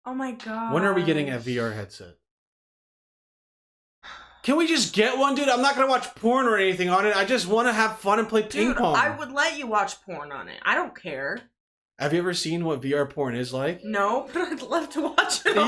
Oh my god. When are we getting a VR headset? Can we just get one, dude? I'm not gonna watch porn or anything on it. I just want to have fun and play ping pong. I would let you watch porn on it. I don't care. Have you ever seen what VR porn is like? No, but I'd love to watch it. Yo!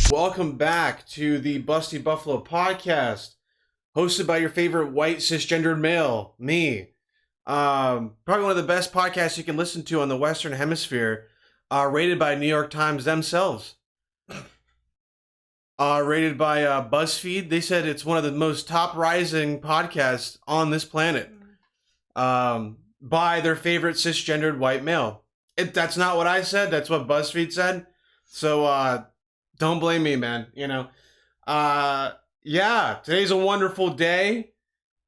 Welcome back to the BustyBuffalo podcast, hosted by your favorite white cisgendered male, me. Probably one of the best podcasts you can listen to on the Western Hemisphere, rated by New York Times themselves. Rated by BuzzFeed. They said it's one of the most top rising podcasts on this planet, by their favorite cisgendered white male. That's not what I said. That's what BuzzFeed said. So, don't blame me, man. You know, yeah, today's a wonderful day.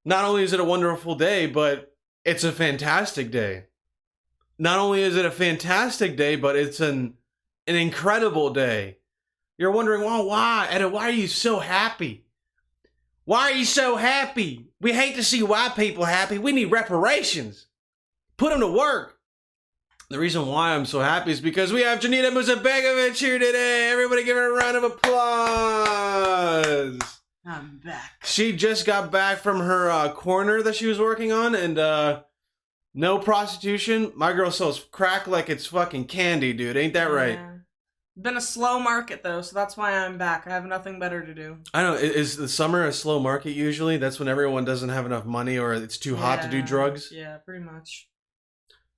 Not only is it a wonderful day, but it's a fantastic day. Not only is it a fantastic day, but it's an incredible day. You're wondering, well, why? Etta, why are you so happy? Why are you so happy? We hate to see white people happy. We need reparations. Put them to work. The reason why I'm so happy is because we have Janita Musabegovic here today. Everybody give her a round of applause. I'm back. She just got back from her corner that she was working on, and no prostitution. My girl sells crack like it's fucking candy, dude. Ain't that right? Yeah. Been a slow market, though, so that's why I'm back. I have nothing better to do. I know. Is the summer a slow market usually? That's when everyone doesn't have enough money or it's too hot to do drugs? Yeah, pretty much.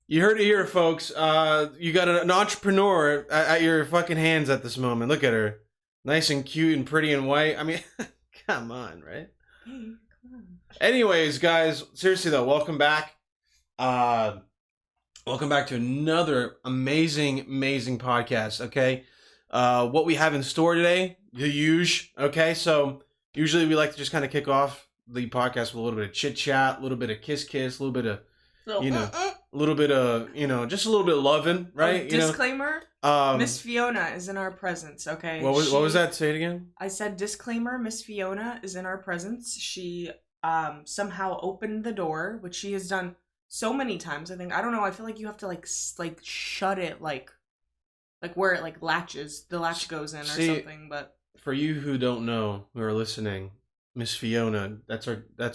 You heard it here, folks. You got an entrepreneur at your fucking hands at this moment. Look at her. Nice and cute and pretty and white. I mean, come on, right? Hey, come on. Anyways, guys, seriously though, welcome back. Welcome back to another amazing podcast, okay? What we have in store today, the usual, okay? So, usually we like to just kind of kick off the podcast with a little bit of chit-chat, a little bit of kiss-kiss, a little bit of, you know... A little bit of, just a little bit of loving, right? Disclaimer, Miss Fiona is in our presence, okay? What was that? Say it again? I said disclaimer, Miss Fiona is in our presence. She somehow opened the door, which she has done so many times, I think. I don't know, I feel like you have to like shut it like where it like latches, the latch goes in or something, but... For you who don't know, who are listening... Miss Fiona, that's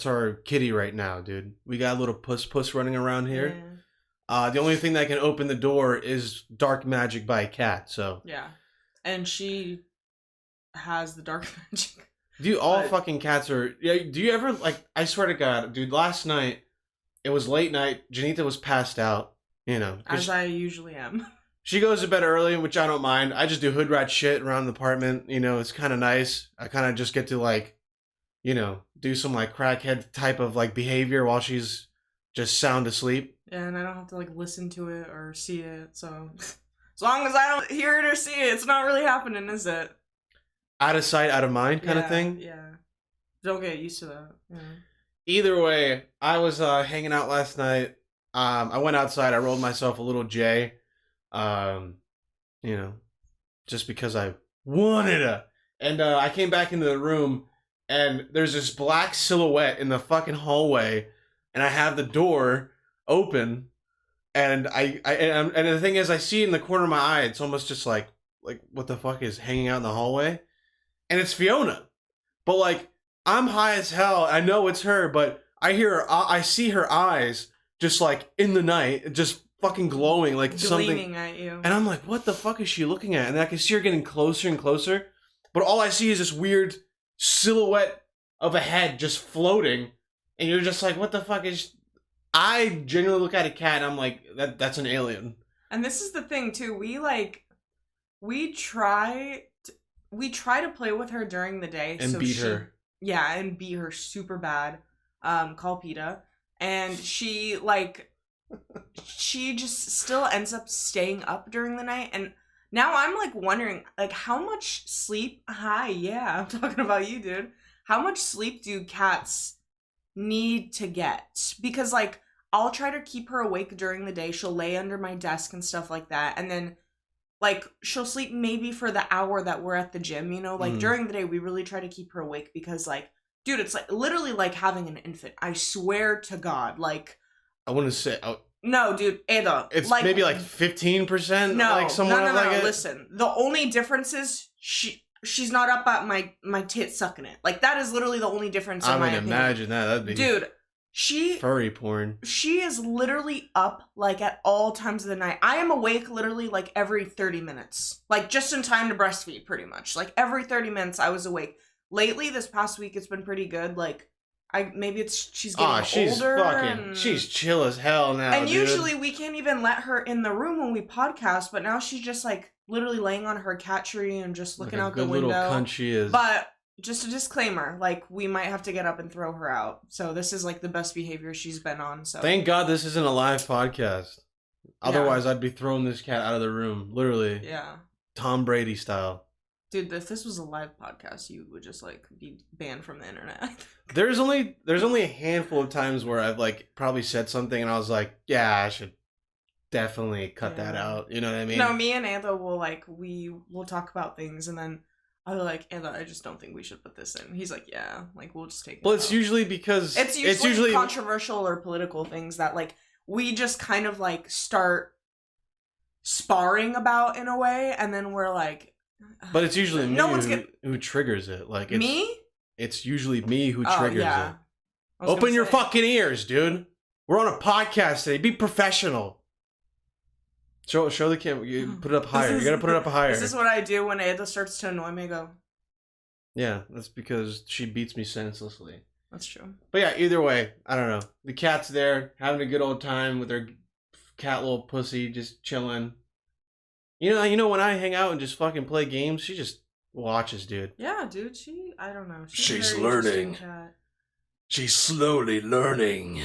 our kitty right now, dude. We got a little puss running around here. Yeah. The only thing that can open the door is dark magic by a cat, so. Yeah. And she has the dark magic. Dude, all fucking cats are... Yeah, do you ever, like, I swear to God, dude, last night, it was late night, Janita was passed out, As I usually am. She goes to bed early, which I don't mind. I just do hood rat shit around the apartment, it's kind of nice. I kind of just get to, like, do some like crackhead type of like behavior while she's just sound asleep. Yeah, and I don't have to like listen to it or see it, so as long as I don't hear it or see it, it's not really happening, is it? Out of sight, out of mind kind of thing? Yeah. Don't get used to that. Yeah. Either way, I was hanging out last night. I went outside, I rolled myself a little J. Just because I wanted to. And I came back into the room. And there's this black silhouette in the fucking hallway, and I have the door open, and and the thing is, I see it in the corner of my eye. It's almost just like what the fuck is hanging out in the hallway, and it's Fiona. But like, I'm high as hell. I know it's her, but I see her eyes just like in the night, just fucking glowing, like gleaming at you. And I'm like, what the fuck is she looking at? And I can see her getting closer and closer, but all I see is this weird silhouette of a head just floating, and you're just like, what the fuck is... I genuinely look at a cat and I'm like, that's an alien. And this is the thing too, we try to play with her during the day and beat her. Yeah, and beat her super bad. Call PETA. And she just still ends up staying up during the night, and now I'm like wondering, like, how much sleep... Hi, yeah, I'm talking about you, dude. How much sleep do cats need to get? Because, like, I'll try to keep her awake during the day. She'll lay under my desk and stuff like that. And then like, she'll sleep maybe for the hour that we're at the gym, you know? Like, during the day, we really try to keep her awake because, like, dude, it's, like, literally like having an infant. I swear to God. Like... I wouldn't say... No, dude, Ada. It's like, maybe like 15%? No, like somewhere no, like it? Listen, the only difference is she's not up at my tit sucking it. Like, that is literally the only difference in my opinion. I would imagine that. That'd be... Dude, furry porn. She is literally up, like, at all times of the night. I am awake literally, like, every 30 minutes. Like, just in time to breastfeed, pretty much. Like, every 30 minutes I was awake. Lately, this past week, it's been pretty good. Like, maybe it's she's getting older. She's chill as hell now. And dude. usually we can't even let her in the room when we podcast, but now she's just like literally laying on her cat tree and just looking out the window. Little cunt she is. But just a disclaimer, like, we might have to get up and throw her out. So this is like the best behavior she's been on. So thank God this isn't a live podcast. Otherwise, I'd be throwing this cat out of the room, literally. Yeah. Tom Brady style. Dude, if this was a live podcast, you would just like be banned from the internet. There's only a handful of times where I've like probably said something and I was like, yeah, I should definitely cut that out. You know what I mean? No, me and Anda will like we'll talk about things and then I'll be like, Anda, I just don't think we should put this in. He's like, yeah, like we'll just take it. Well, it's usually because it's usually controversial or political things that like we just kind of like start sparring about in a way, and then we're like. But it's usually me who triggers it. Like it's, me? It's usually me who triggers it. Open your fucking ears, dude. We're on a podcast today. Be professional. Show the camera. You put it up higher. You gotta put it up higher. Is this what I do when Ada starts to annoy me? I go. Yeah, that's because she beats me senselessly. That's true. But yeah, either way, I don't know. The cat's there having a good old time with her cat little pussy, just chilling. You know, when I hang out and just fucking play games, she just watches, dude. Yeah, dude. I don't know. She's learning. She's slowly learning.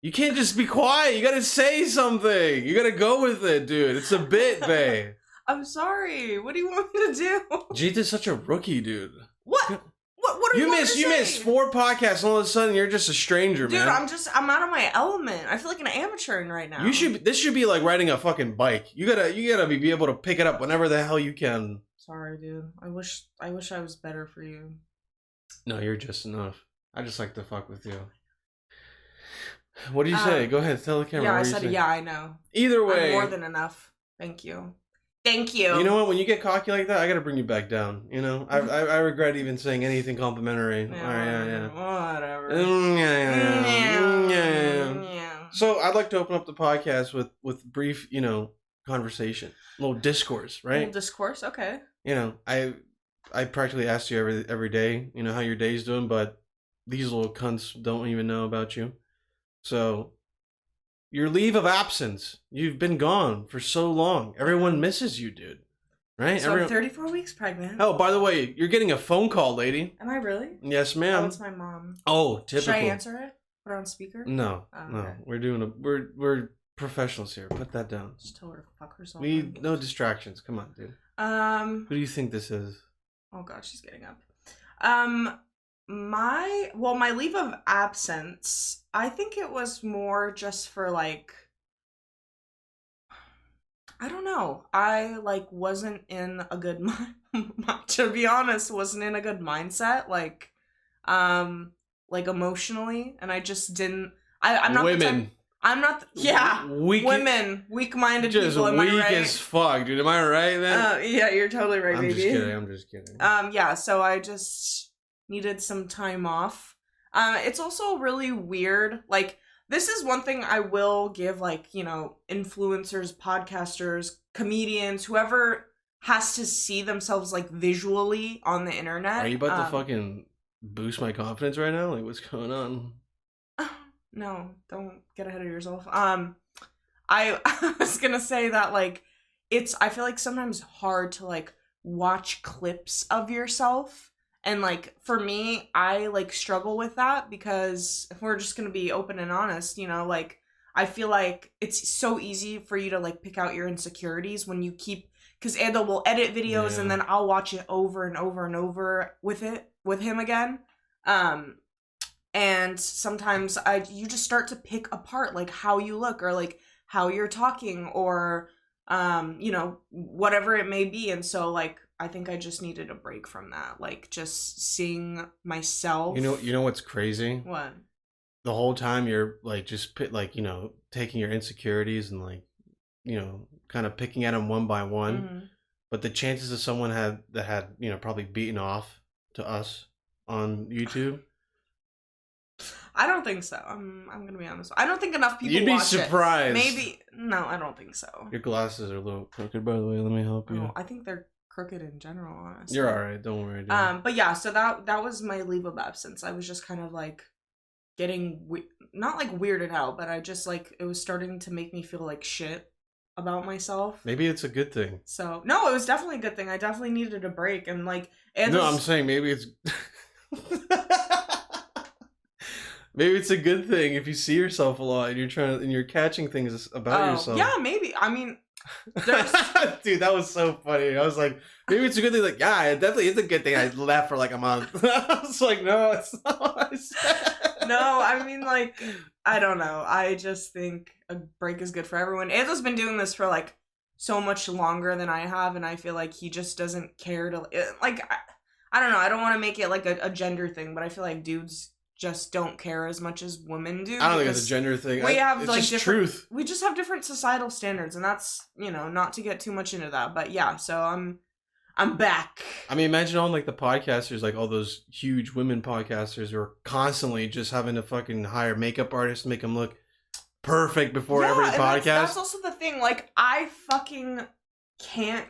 You can't just be quiet. You gotta say something. You gotta go with it, dude. It's a bit, babe. I'm sorry. What do you want me to do? Jeeta's such a rookie, dude. What? What are you missed 4 podcasts and all of a sudden you're just a stranger, dude, man. Dude, I'm out of my element. I feel like an amateur right now. This should be like riding a fucking bike. You gotta be able to pick it up whenever the hell you can. Sorry, dude. I wish I was better for you. No, you're just enough. I just like to fuck with you. What do you say? Go ahead, tell the camera. Yeah, I said yeah, I know. Either way. I'm more than enough. Thank you. Thank you. You know what? When you get cocky like that, I gotta bring you back down. You know, I regret even saying anything complimentary. Yeah. Whatever. Yeah. So I'd like to open up the podcast with brief, conversation, a little discourse, right? A little discourse, okay. You know, I practically ask you every day, how your day's doing, but these little cunts don't even know about you. So. Your leave of absence. You've been gone for so long. Everyone misses you, dude. Right? So I'm 34 weeks pregnant. Oh, by the way, you're getting a phone call, lady. Am I really? Yes, ma'am. Oh, it's my mom. Oh, typical. Should I answer it? Put it on speaker? No. Oh, no. okay. We're professionals here. Put that down. Just tell her to fuck herself. No distractions. Come on, dude. Who do you think this is? Oh god, she's getting up. My leave of absence, I think it was more just for like, I don't know. I like wasn't in a good to be honest, wasn't in a good mindset, like emotionally, and I just didn't. I'm not women. I'm not. Yeah, women, weak-minded people. Am I right? Weak as fuck, dude. Am I right, man? Yeah, you're totally right, baby. I'm just kidding. Yeah. So I just needed some time off. It's also really weird. Like, this is one thing I will give, like, influencers, podcasters, comedians, whoever has to see themselves, like, visually on the internet. Are you about to fucking boost my confidence right now? Like, what's going on? No, don't get ahead of yourself. I was gonna say that, like, I feel like sometimes hard to, like, watch clips of yourself. And, like, for me, I, like, struggle with that because if we're just gonna be open and honest, like, I feel like it's so easy for you to, like, pick out your insecurities when you keep, because Anda will edit videos and then I'll watch it over and over and over with him again. And sometimes you just start to pick apart, like, how you look or, like, how you're talking or you know, whatever it may be. And so like I think I just needed a break from that, like just seeing myself. You know what's crazy? What? The whole time you're like just like, you know, taking your insecurities and like, you know, kind of picking at them one by one. Mm-hmm. But the chances of someone that had, you know, probably beaten off to us on YouTube. I don't think so. I'm gonna be honest. I don't think enough people. You'd be watch surprised. It. Maybe no, I don't think so. Your glasses are a little crooked, by the way. Let me help you. Oh, I think they're crooked in general, honestly. You're all right. Don't worry. Dude. But yeah, so that was my leave of absence. I was just kind of like getting not like weirded out, but I just like it was starting to make me feel like shit about myself. Maybe it's a good thing. So no, it was definitely a good thing. I definitely needed a break, and like no, I'm saying maybe it's maybe it's a good thing if you see yourself a lot and you're catching things about yourself. Yeah, maybe. I mean, dude, that was so funny. I was like, maybe it's a good thing. Like, yeah, it definitely is a good thing. I left for like a month. I was like, no, it's not what I said. No, I mean, like, I don't know. I just think a break is good for everyone. Anzo's been doing this for like so much longer than I have, and I feel like he just doesn't care to like. I don't know. I don't want to make it like a gender thing, but I feel like dudes just don't care as much as women do. I don't think it's a gender thing. We have it's like just different truth. We just have different societal standards, and that's, you know, not to get too much into that, but yeah. So I'm back. I mean, imagine all like the podcasters, like all those huge women podcasters who are constantly just having to fucking hire makeup artists to make them look perfect before every podcast. That's also the thing. Like, I fucking can't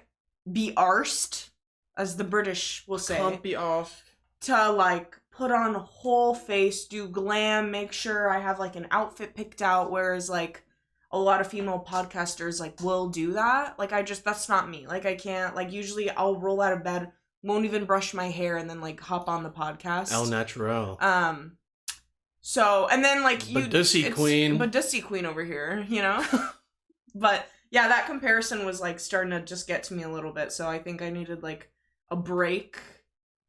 be arsed, as the British will say. Can't be off. To like put on a whole face, do glam, make sure I have like an outfit picked out, whereas like a lot of female podcasters like will do that. Like that's not me. Like I can't, like usually I'll roll out of bed, won't even brush my hair, and then like hop on the podcast. El natural. So, and then like Badussi queen over here, you know? But yeah, that comparison was like starting to just get to me a little bit. So I think I needed like a break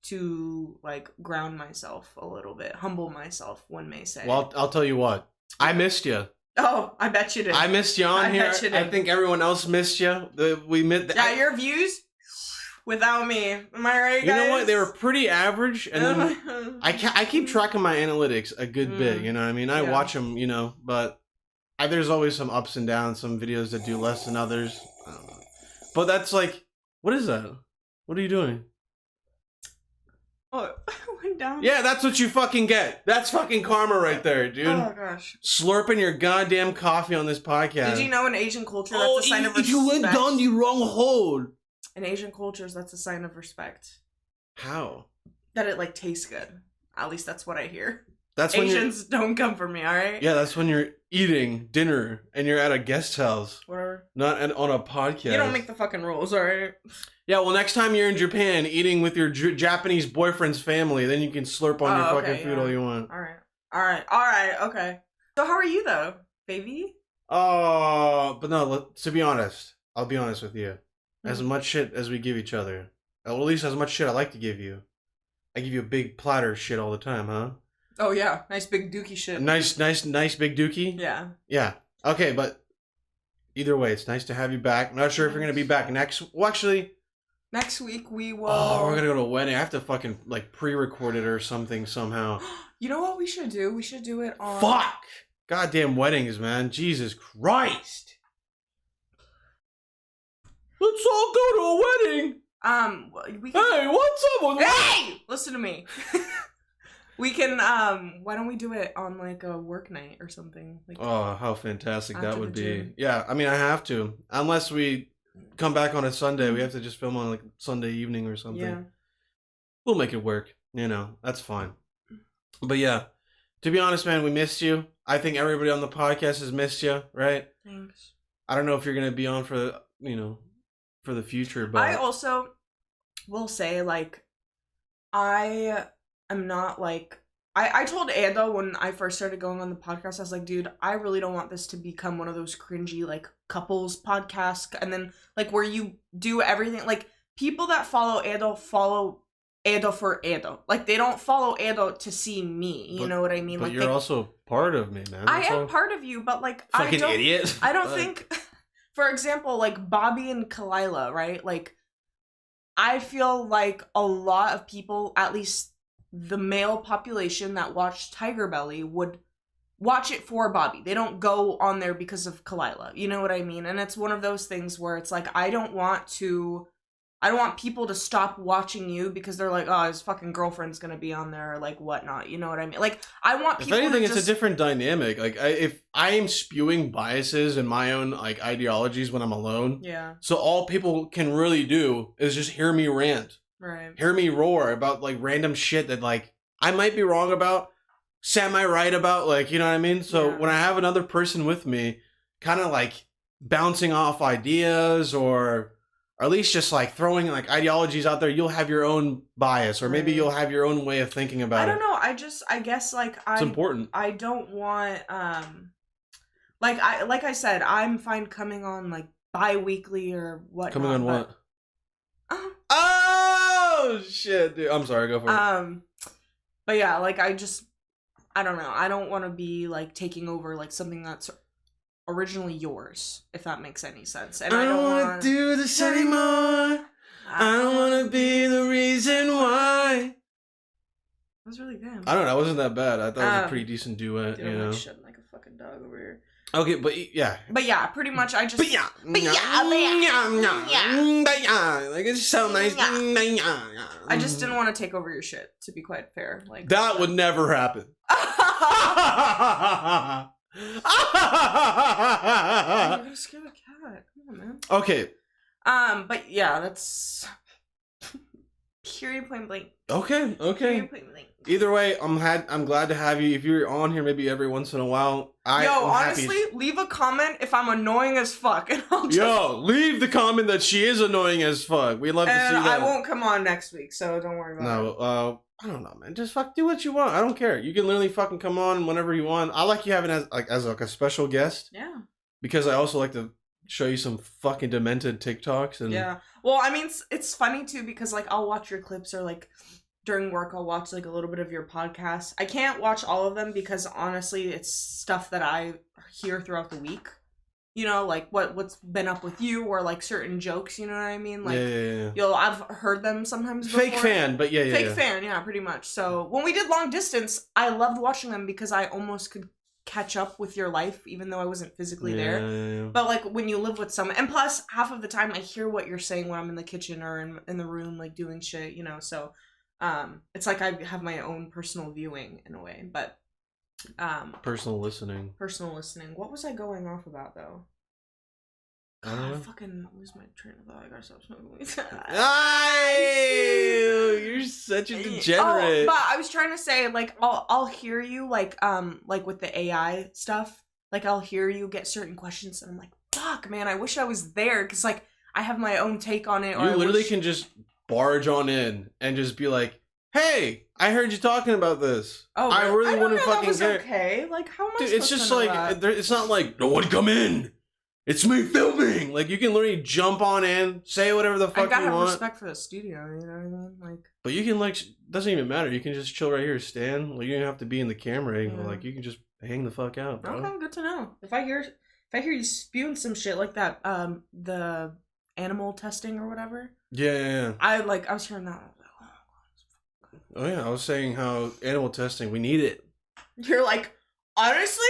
to like ground myself a little bit, humble myself, one may say. Well, I'll tell you what, I missed you. Oh, I bet you did. I missed you on here. I think everyone else missed you. Your views without me. Am I right, guys? You know what? They were pretty average, and then I keep track of my analytics a good bit. You know what I mean? I watch them, you know, but there's always some ups and downs. Some videos that do less than others. I don't know. But that's like, what is that? What are you doing? Oh, went down. Yeah, that's what you fucking get. That's fucking karma right there, dude. Oh gosh. Slurping your goddamn coffee on this podcast. Did you know in Asian culture that's a sign of respect? You went down the wrong hole. In Asian cultures, that's a sign of respect. How? That it like tastes good. At least that's what I hear. That's Asians don't come for me, alright? Yeah, that's when you're eating dinner and you're at a guest house. Whatever. Not on a podcast. You don't make the fucking rules, alright? Yeah, well, next time you're in Japan eating with your Japanese boyfriend's family, then you can slurp on your fucking food all you want. Alright, okay. So how are you, though, baby? But no, to be honest, I'll be honest with you. As much shit as we give each other, or at least as much shit I like to give you, I give you a big platter of shit all the time, huh? Oh, yeah. Nice big dookie shit. Nice big dookie? Yeah. Yeah. Okay, but either way, it's nice to have you back. I'm not sure if you're going to be back next... Well, actually... Next week, we will... Oh, we're going to go to a wedding. I have to fucking, like, pre-record it or something somehow. You know what we should do? We should do it on... Fuck! Goddamn weddings, man. Jesus Christ! Let's all go to a wedding! We can... Hey, what's up with... Hey! Listen to me. We can, why don't we do it on, like, a work night or something? Like, oh, how fantastic that would be. Gym. Yeah, I mean, I have to. Unless we come back on a Sunday. We have to just film on, like, Sunday evening or something. Yeah. We'll make it work. You know, that's fine. But, yeah, to be honest, man, we missed you. I think everybody on the podcast has missed you, right? Thanks. I don't know if you're going to be on for, you know, for the future, but... I also will say, like, I am not, like... I told Ando when I first started going on the podcast, I was like, dude, I really don't want this to become one of those cringy, like, couples podcasts, and then, like, where you do everything, like, people that follow Ando follow Edo for Edo. Like, they don't follow Edo to see me. You know what I mean? But like, you're also part of me, man. I am part of you, but, like, fucking idiot. I don't think... For example, like, Bobby and Kalila, right? Like, I feel like a lot of people, at least the male population that watched Tiger Belly, would watch it for Bobby. They don't go on there because of Kalila. You know what I mean? And it's one of those things where it's like, I don't want people to stop watching you because they're like, oh, his fucking girlfriend's gonna be on there or like whatnot. You know what I mean? Like, I want people. If anything, to it's a different dynamic. Like, if I am spewing biases and my own like ideologies when I'm alone, so all people can really do is just hear me rant, hear me roar about like random shit that like I might be wrong about, semi right about, like, you know what I mean. So when I have another person with me, kind of like bouncing off ideas or at least just like throwing like ideologies out there, you'll have your own bias, or maybe you'll have your own way of thinking about it. I don't know. I guess like it's important. I don't want like I said, I'm fine coming on like bi-weekly or whatnot. Coming on what? Oh shit, dude. I'm sorry, go for it. But yeah, like I don't know. I don't want to be like taking over like something that's originally yours, if that makes any sense. And I don't want to do this anymore. I don't want to be the reason why. That was really good. I don't know. It wasn't that bad. I thought it was a pretty decent duet. Dude, you know, like shitting like a fucking dog over here. Okay, but yeah. But yeah, pretty much I just. But yeah. Like, it's so nice. I just didn't want to take over your shit, to be quite fair. Like that would never happen. You're gonna scare the cat. Come on, man. Okay. But yeah, that's period point blank. Okay. Period point blank. Either way, I'm glad to have you. If you're on here, maybe every once in a while. Honestly, leave a comment if I'm annoying as fuck, and I'll just... leave the comment that she is annoying as fuck. We'd love to see that. I won't come on next week, so don't worry about it. I don't know, man. Just do what you want. I don't care. You can literally fucking come on whenever you want. I like you having as a special guest. Yeah. Because I also like to show you some fucking demented TikToks and. Yeah. Well, I mean, it's funny too because like I'll watch your clips or like during work I'll watch like a little bit of your podcast. I can't watch all of them because honestly it's stuff that I hear throughout the week. You know, like what's been up with you or like certain jokes, you know what I mean? Like I've heard them sometimes before. Fake fan, but Fake fan, yeah, pretty much. So when we did long distance, I loved watching them because I almost could catch up with your life even though I wasn't physically there. Yeah. But like when you live with someone, and plus half of the time I hear what you're saying when I'm in the kitchen or in the room like doing shit, you know. So it's like I have my own personal viewing in a way, but personal listening. What was I going off about though? I fucking lose my train of thought. I gotta stop smoking weed. You're such a degenerate. But I was trying to say, like, I'll hear you, like with the AI stuff. Like, I'll hear you get certain questions, and I'm like, fuck, man, I wish I was there, because, like, I have my own take on it. Or you literally can just barge on in and just be like, hey, I heard you talking about this. Oh, I really wouldn't fucking care. Okay, like, how am I Dude, supposed it's just to know like, that? it's not like, no one come in. It's me filming. Like, you can literally jump on in, say whatever the fuck you want. I gotta have respect for the studio, you know what I mean? Like, but you can, like, doesn't even matter. You can just chill right here, stand. Like, you don't have to be in the camera angle. Like, you can just hang the fuck out, bro. Okay, good to know. If I hear you spewing some shit like that, the animal testing or whatever. Yeah. I was hearing that. Oh yeah, I was saying how animal testing, we need it. You're like, honestly,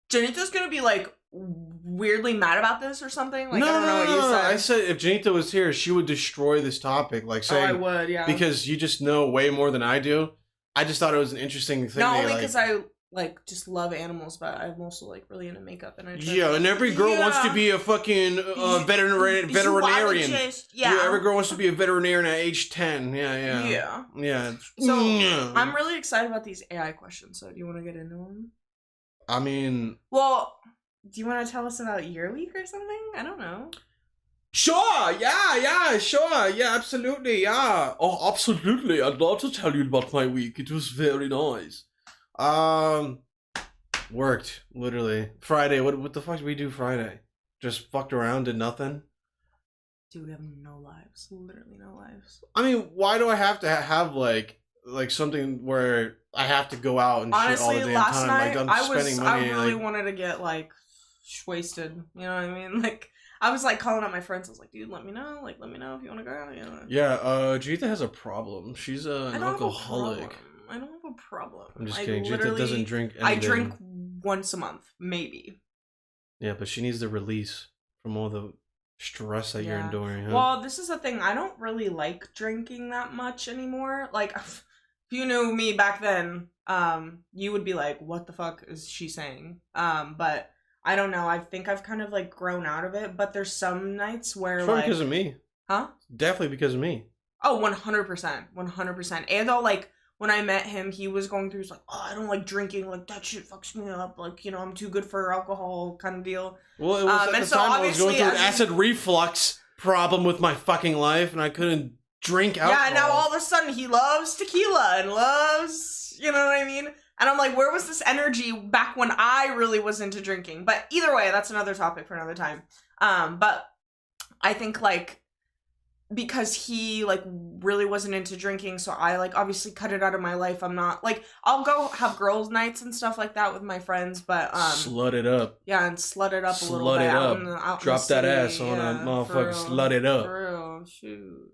Janita's gonna be like weirdly mad about this or something. Like, I don't know what you said. I said if Janita was here, she would destroy this topic. Like saying, I would, yeah, because you just know way more than I do. I just thought it was an interesting thing. Not only because I just love animals, but I'm also like really into makeup, and and every girl wants to be a fucking veterinarian. Yeah, every girl wants to be a veterinarian at age 10. Yeah. So I'm really excited about these AI questions. So do you want to get into them? I mean, well, do you want to tell us about your week or something? I don't know. Sure, sure, absolutely, yeah. Oh, absolutely. I'd love to tell you about my week. It was very nice. Worked, literally. Friday, what the fuck did we do Friday? Just fucked around, did nothing? Dude, we have no lives. Literally no lives. I mean, why do I have to have like something where I have to go out and honestly, shit all the damn last time? night Like, I'm spending money. I really wanted to get like wasted. You know what I mean? Like, I was like calling up my friends. I was like, dude, let me know. Like, let me know if you want to go out. You know? Yeah, Jeetha has a problem. She's an alcoholic. I don't have a problem. I'm just kidding. Jeetha doesn't drink anything. I drink once a month, maybe. Yeah, but she needs the release from all the stress that you're enduring. Huh? Well, this is the thing. I don't really like drinking that much anymore. Like, if you knew me back then, you would be like, what the fuck is she saying? But I don't know. I think I've kind of like grown out of it. But there's some nights where it's because of me. Huh? Definitely because of me. Oh, 100%. 100%. And though, like, when I met him, he was going through, he's like, oh, I don't like drinking. Like, that shit fucks me up. Like, you know, I'm too good for alcohol kind of deal. Well, it was at the time I was going through an acid reflux problem with my fucking life, and I couldn't drink alcohol. Yeah, and now all of a sudden he loves tequila and loves, you know what I mean? And I'm like, where was this energy back when I really was into drinking? But either way, that's another topic for another time. But I think, like, because he like really wasn't into drinking, so I like obviously cut it out of my life. I'm not like, I'll go have girls' nights and stuff like that with my friends, but slut it up. Yeah, and slut it up a little bit. Slut it up. Drop that ass on a motherfucker. Slut it up. For real, shoot.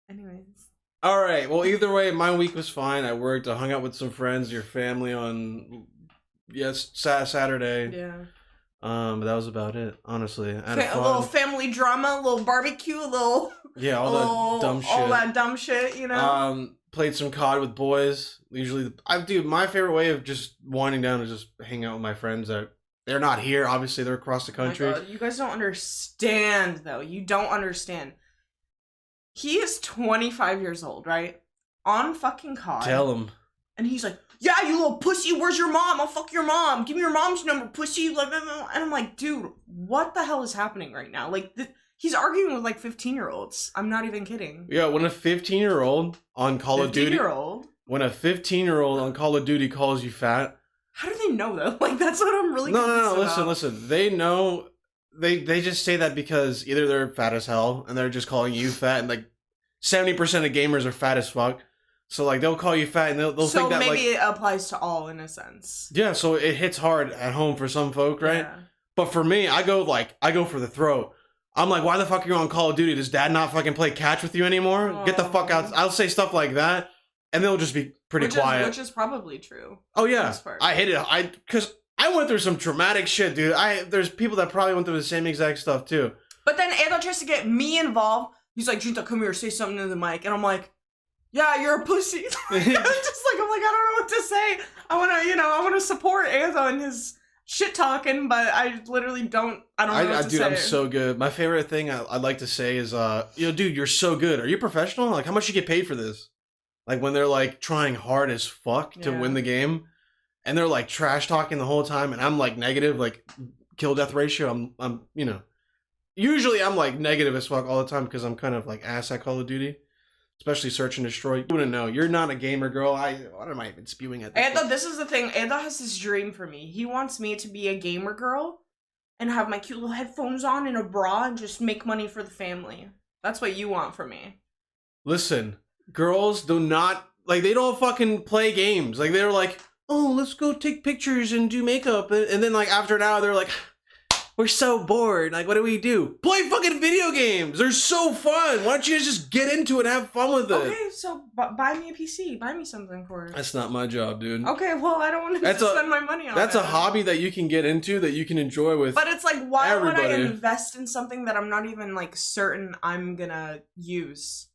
Anyways. All right. Well, either way, my week was fine. I worked. I hung out with some friends, your family on Saturday. Yeah. But that was about it, honestly. I had a little family drama, a little barbecue, a little that dumb shit. All that dumb shit, you know. Played some COD with boys. Usually, my favorite way of just winding down is just hang out with my friends that they're not here. Obviously, they're across the country. Oh my God. You guys don't understand, though. You don't understand. He is 25 years old, right? On fucking COD. Tell him. And he's like, yeah, you little pussy, where's your mom? I'll fuck your mom. Give me your mom's number, pussy. And I'm like, dude, what the hell is happening right now? Like, he's arguing with, like, 15-year-olds. I'm not even kidding. Yeah, when a 15-year-old on Call of Duty... 15-year-old? When a 15-year-old on Call of Duty calls you fat... How do they know, though? Like, that's what I'm really confused about. Listen. They know... They just say that because either they're fat as hell, and they're just calling you fat, and, like, 70% of gamers are fat as fuck. So, like, they'll call you fat, and they'll think that, like... So, maybe it applies to all, in a sense. Yeah, so it hits hard at home for some folk, right? Yeah. But for me, I go for the throat. I'm like, why the fuck are you on Call of Duty? Does dad not fucking play catch with you anymore? Aww. Get the fuck out. I'll say stuff like that, and they'll just be pretty quiet. Which is probably true. Oh, yeah. I hate it. Because I went through some traumatic shit, dude. There's people that probably went through the same exact stuff, too. But then Ando tries to get me involved. He's like, Junta, come here, say something to the mic. And I'm like, yeah, you're a pussy. I'm like, I don't know what to say. I want to support Ando and his shit talking, but I literally don't. I don't know what to say. Dude, I'm so good. My favorite thing I'd like to say is, dude, you're so good. Are you professional? Like, how much you get paid for this? Like, when they're, like, trying hard as fuck to win the game, and they're, like, trash talking the whole time, and I'm, like, negative, like, kill death ratio. I'm usually I'm, like, negative as fuck all the time because I'm kind of, like, ass at Call of Duty. Especially search and destroy. You wouldn't know. You're not a gamer girl. What am I even spewing at this Ando, this is the thing. Ando has this dream for me. He wants me to be a gamer girl and have my cute little headphones on and a bra and just make money for the family. That's what you want from me. Listen, girls do not, like, they don't fucking play games. Like, they're like, oh, let's go take pictures and do makeup. And then, like, after an hour, they're like, we're so bored. Like, what do we do? Play fucking video games. They're so fun. Why don't you guys just get into it and have fun with it? Okay, so buy me a PC. Buy me something for it. That's not my job, dude. Okay, well, I don't want to spend my money on That's a hobby that you can get into, that you can enjoy with But it's like, why would I invest in something that I'm not even, like, certain I'm gonna use?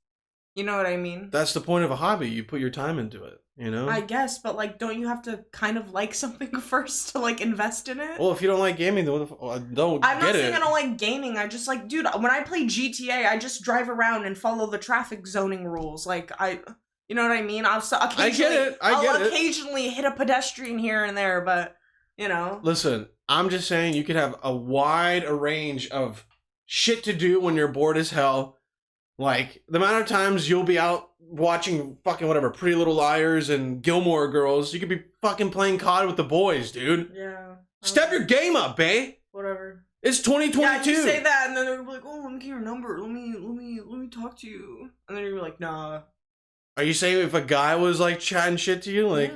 You know what I mean? That's the point of a hobby. You put your time into it, you know? I guess, but, like, don't you have to kind of like something first to, like, invest in it? Well, if you don't like gaming, then I'm not saying I don't like gaming. I just, like, dude, when I play GTA, I just drive around and follow the traffic zoning rules. Like, you know what I mean? I'll occasionally hit a pedestrian here and there, but, you know. Listen, I'm just saying you could have a wide range of shit to do when you're bored as hell. Like, the amount of times you'll be out watching fucking whatever, Pretty Little Liars and Gilmore Girls, you could be fucking playing COD with the boys, dude. Yeah. Step your game up, bae. Whatever. It's 2022. Yeah, you say that, and then they're like, "Oh, let me get your number. Let me talk to you." And then you're like, "Nah." Are you saying if a guy was like chatting shit to you, like,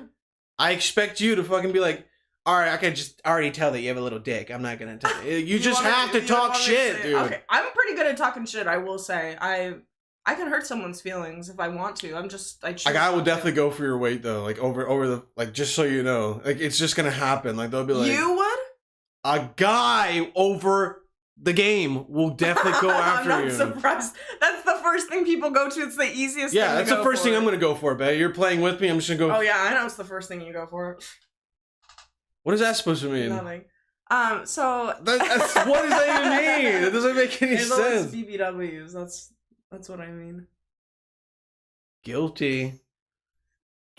I expect you to fucking be like, all right, I can just already tell that you have a little dick. I'm not gonna tell you. You just have to talk shit, dude. Okay, I'm pretty good at talking shit. I will say, I can hurt someone's feelings if I want to. Like, I would definitely go for your weight though, like over the, like, just so you know, like, it's just gonna happen. Like, they'll be like, you would? A guy over the game will definitely go after you. I'm not surprised. That's the first thing people go to. It's the easiest thing to go for. Yeah, that's the first thing I'm gonna go for, babe. You're playing with me, I'm just gonna go. Oh yeah, I know it's the first thing you go for. What is that supposed to mean? Nothing. So what does that even mean? It doesn't make any sense. BBWs. That's what I mean. Guilty.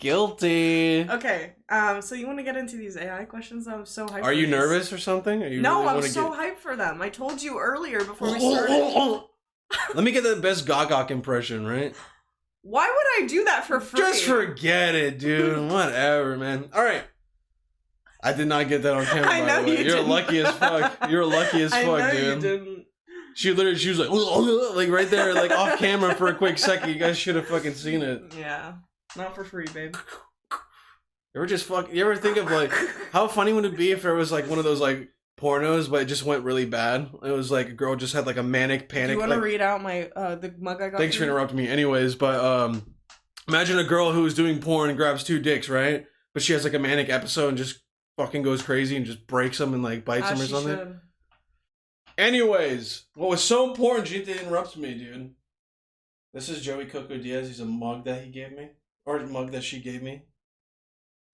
Okay. So you want to get into these AI questions? I'm so hyped. Are you nervous or something? No, I'm so hyped for them. I told you earlier before we started. Let me get the best Gogok impression, right? Why would I do that for free? Just forget it, dude. Whatever, man. All right. I did not get that on camera, by the way. You're lucky as fuck. You're lucky as fuck, dude. I know you didn't. She was like right there, like off camera for a quick second. You guys should have fucking seen it. Yeah. Not for free, babe. You ever think of like, how funny would it be if there was like one of those like pornos, but it just went really bad? It was like a girl just had like a manic panic. Do you want to read out my, the mug I got? Thanks for interrupting me. Anyways, but imagine a girl who's doing porn and grabs 2 dicks, right? But she has like a manic episode and just fucking goes crazy and just breaks them and like bites them or something. Should. Anyways, what was so important, she didn't interrupt me, dude. This is Joey Coco Diaz. He's a mug that he gave me. Or a mug that she gave me.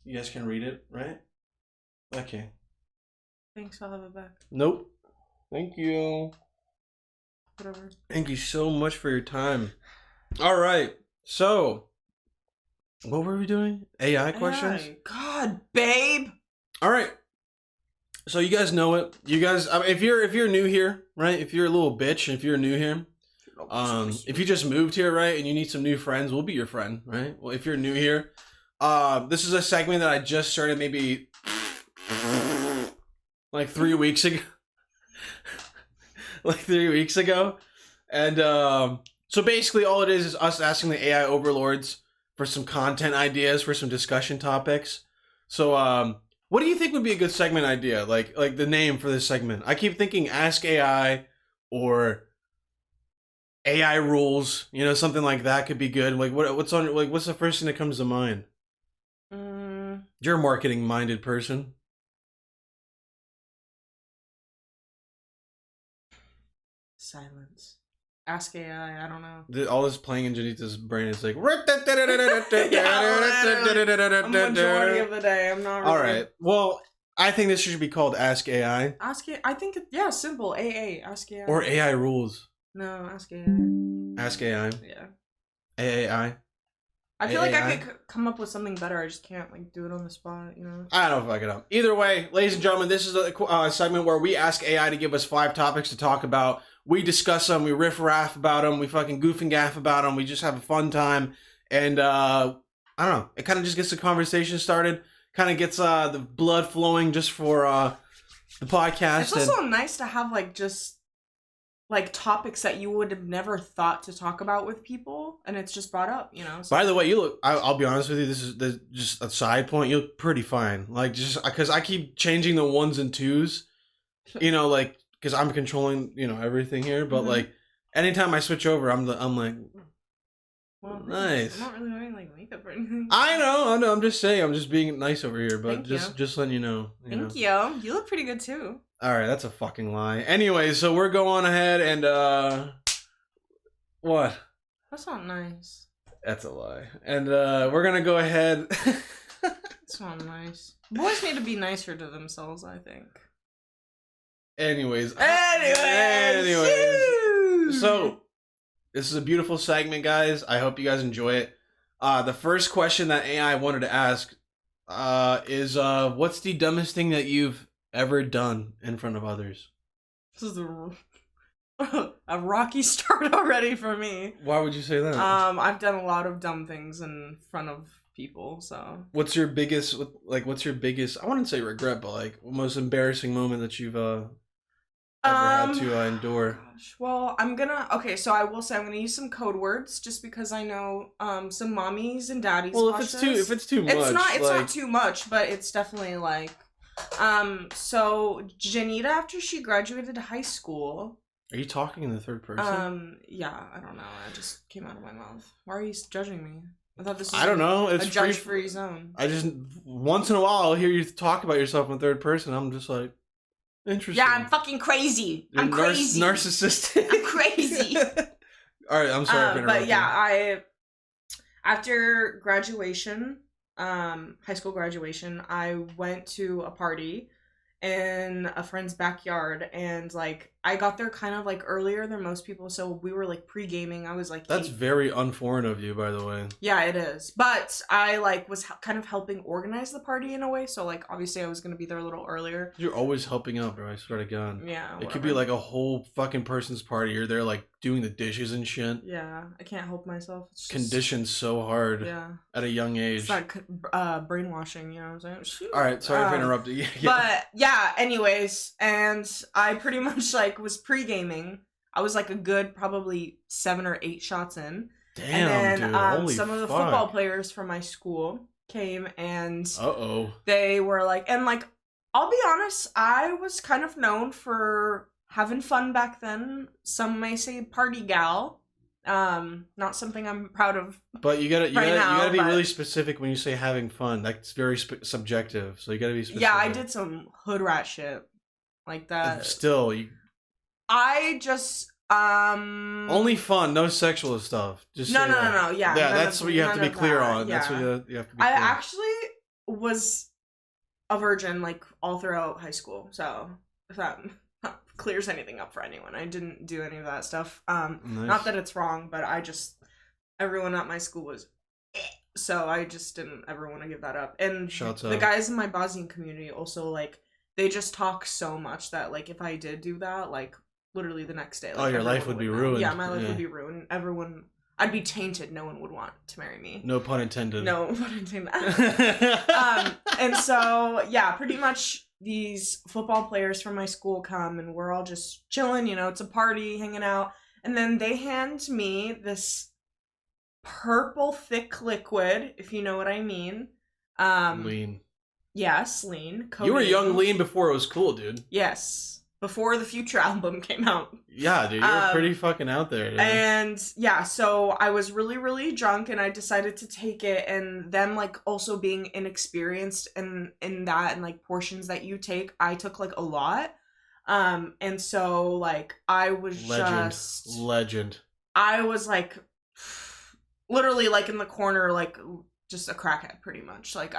You guys can read it, right? Okay. Thanks, I'll have it back. Nope. Thank you. Whatever. Thank you so much for your time. Alright, so what were we doing? AI questions? God, babe! Alright. So you guys know it. You guys, if you're new here, right? If you're a little bitch, if you're new here, if you just moved here, right, and you need some new friends, we'll be your friend, right? Well, if you're new here, this is a segment that I just started maybe like 3 weeks ago. Like 3 weeks ago. And so basically all it is us asking the AI overlords for some content ideas, for some discussion topics. So what do you think would be a good segment idea? Like the name for this segment. I keep thinking Ask AI or AI rules, you know, something like that could be good. Like what's the first thing that comes to mind? You're a marketing minded person. Silence. Ask AI, I don't know. All this playing in Janita's brain is like, A majority of the day, I'm not really... Alright, well, I think this should be called Ask AI. I think, yeah, simple. AA, Ask AI. Or AI rules. No, Ask AI. Ask AI. Yeah. AAI. I feel like I could come up with something better. I just can't like do it on the spot, you know? I don't fuck it up. Either way, ladies and gentlemen, this is a segment where we ask AI to give us 5 topics to talk about. We discuss them, we riff-raff about them, we fucking goof and gaff about them, we just have a fun time. And, I don't know, it kind of just gets the conversation started, kind of gets the blood flowing just for the podcast. It's also nice to have like just like topics that you would have never thought to talk about with people, and it's just brought up, you know. So. By the way, you look. I'll be honest with you. This is just a side point. You look pretty fine. Like just because I keep changing the 1s and 2s, you know, like because I'm controlling, you know, everything here. But like anytime I switch over, I'm like, well, nice. I'm not really wearing like makeup or anything. I know. I'm just saying. I'm just being nice over here. But just letting you know. Thank you. You look pretty good too. All right, that's a fucking lie. Anyway, so we're going ahead and what? That's not nice. That's a lie. And we're gonna go ahead. That's not nice. Boys need to be nicer to themselves, I think. Anyways. Shoo! So this is a beautiful segment, guys. I hope you guys enjoy it. The first question that AI wanted to ask is what's the dumbest thing that you've ever done in front of others? This is a rocky start already for me. Why would you say that? I've done a lot of dumb things in front of people, so. What's your biggest, I wouldn't say regret, but like most embarrassing moment that you've ever had to endure? Gosh, well, okay, so I will say I'm gonna use some code words just because I know some mommies and daddies Well, watch if this. it's too much, it's not too much, but it's definitely like so Janita, after she graduated high school. Are you talking in the third person? Yeah, I don't know. It just came out of my mouth. Why are you judging me? I thought this was I don't know. It's a judge-free zone. I just once in a while I'll hear you talk about yourself in third person. I'm just like, interesting. Yeah, I'm fucking crazy. I'm crazy. Narcissistic. I'm crazy. All right, I'm sorry for interrupting. But yeah, after graduation, high school graduation, I went to a party in a friend's backyard, and like I got there kind of like earlier than most people, so we were like pre-gaming. I was like, that's very unforeign of you, by the way. Yeah, it is, but I like was kind of helping organize the party in a way, so like obviously I was gonna be there a little earlier. You're always helping out, bro. I swear to God. Yeah, whatever. It could be like a whole fucking person's party. You're there like doing the dishes and shit. Yeah, I can't help myself. It's just conditioned so hard. Yeah. At a young age. It's like brainwashing, you know what I'm saying? All right, sorry for interrupting. But yeah, anyways, and I pretty much like was pre-gaming. I was like a good probably 7 or 8 shots in. Damn, and then dude. Holy some of the fuck. football players from my school came, and uh-oh, they were like, and like, I'll be honest, I was kind of known for having fun back then. Some may say party gal. Not something I'm proud of. But you gotta be really specific when you say having fun. That's very subjective. So you gotta be specific. Yeah, I did some hood rat shit like that. Still, I just only fun, no sexual stuff. Just no. Yeah, yeah. That's what you have to be clear on. Yeah. That's what you have to be clear. I actually was a virgin like all throughout high school. So if that clears anything up for anyone, I didn't do any of that stuff. Nice. Not that it's wrong, but everyone at my school was, so I just didn't ever want to give that up. And the guys in my Bosnian community also like they just talk so much that like if I did do that, like literally the next day, like, your life would be ruined. Yeah, my life would be ruined. I'd be tainted. No one would want to marry me. No pun intended. No pun intended. And so yeah, pretty much these football players from my school come, and we're all just chilling, you know, it's a party, hanging out, and then they hand me this purple thick liquid, if you know what I mean. Lean. Yes, lean. You were young lean before it was cool, dude. Yes. Before the Future album came out. Yeah, dude, you were pretty fucking out there, dude. And yeah, so I was really, really drunk, and I decided to take it, and them like also being inexperienced in that and like portions that you take, I took like a lot. And so like I was legend. I was like literally like in the corner, like just a crackhead pretty much. Like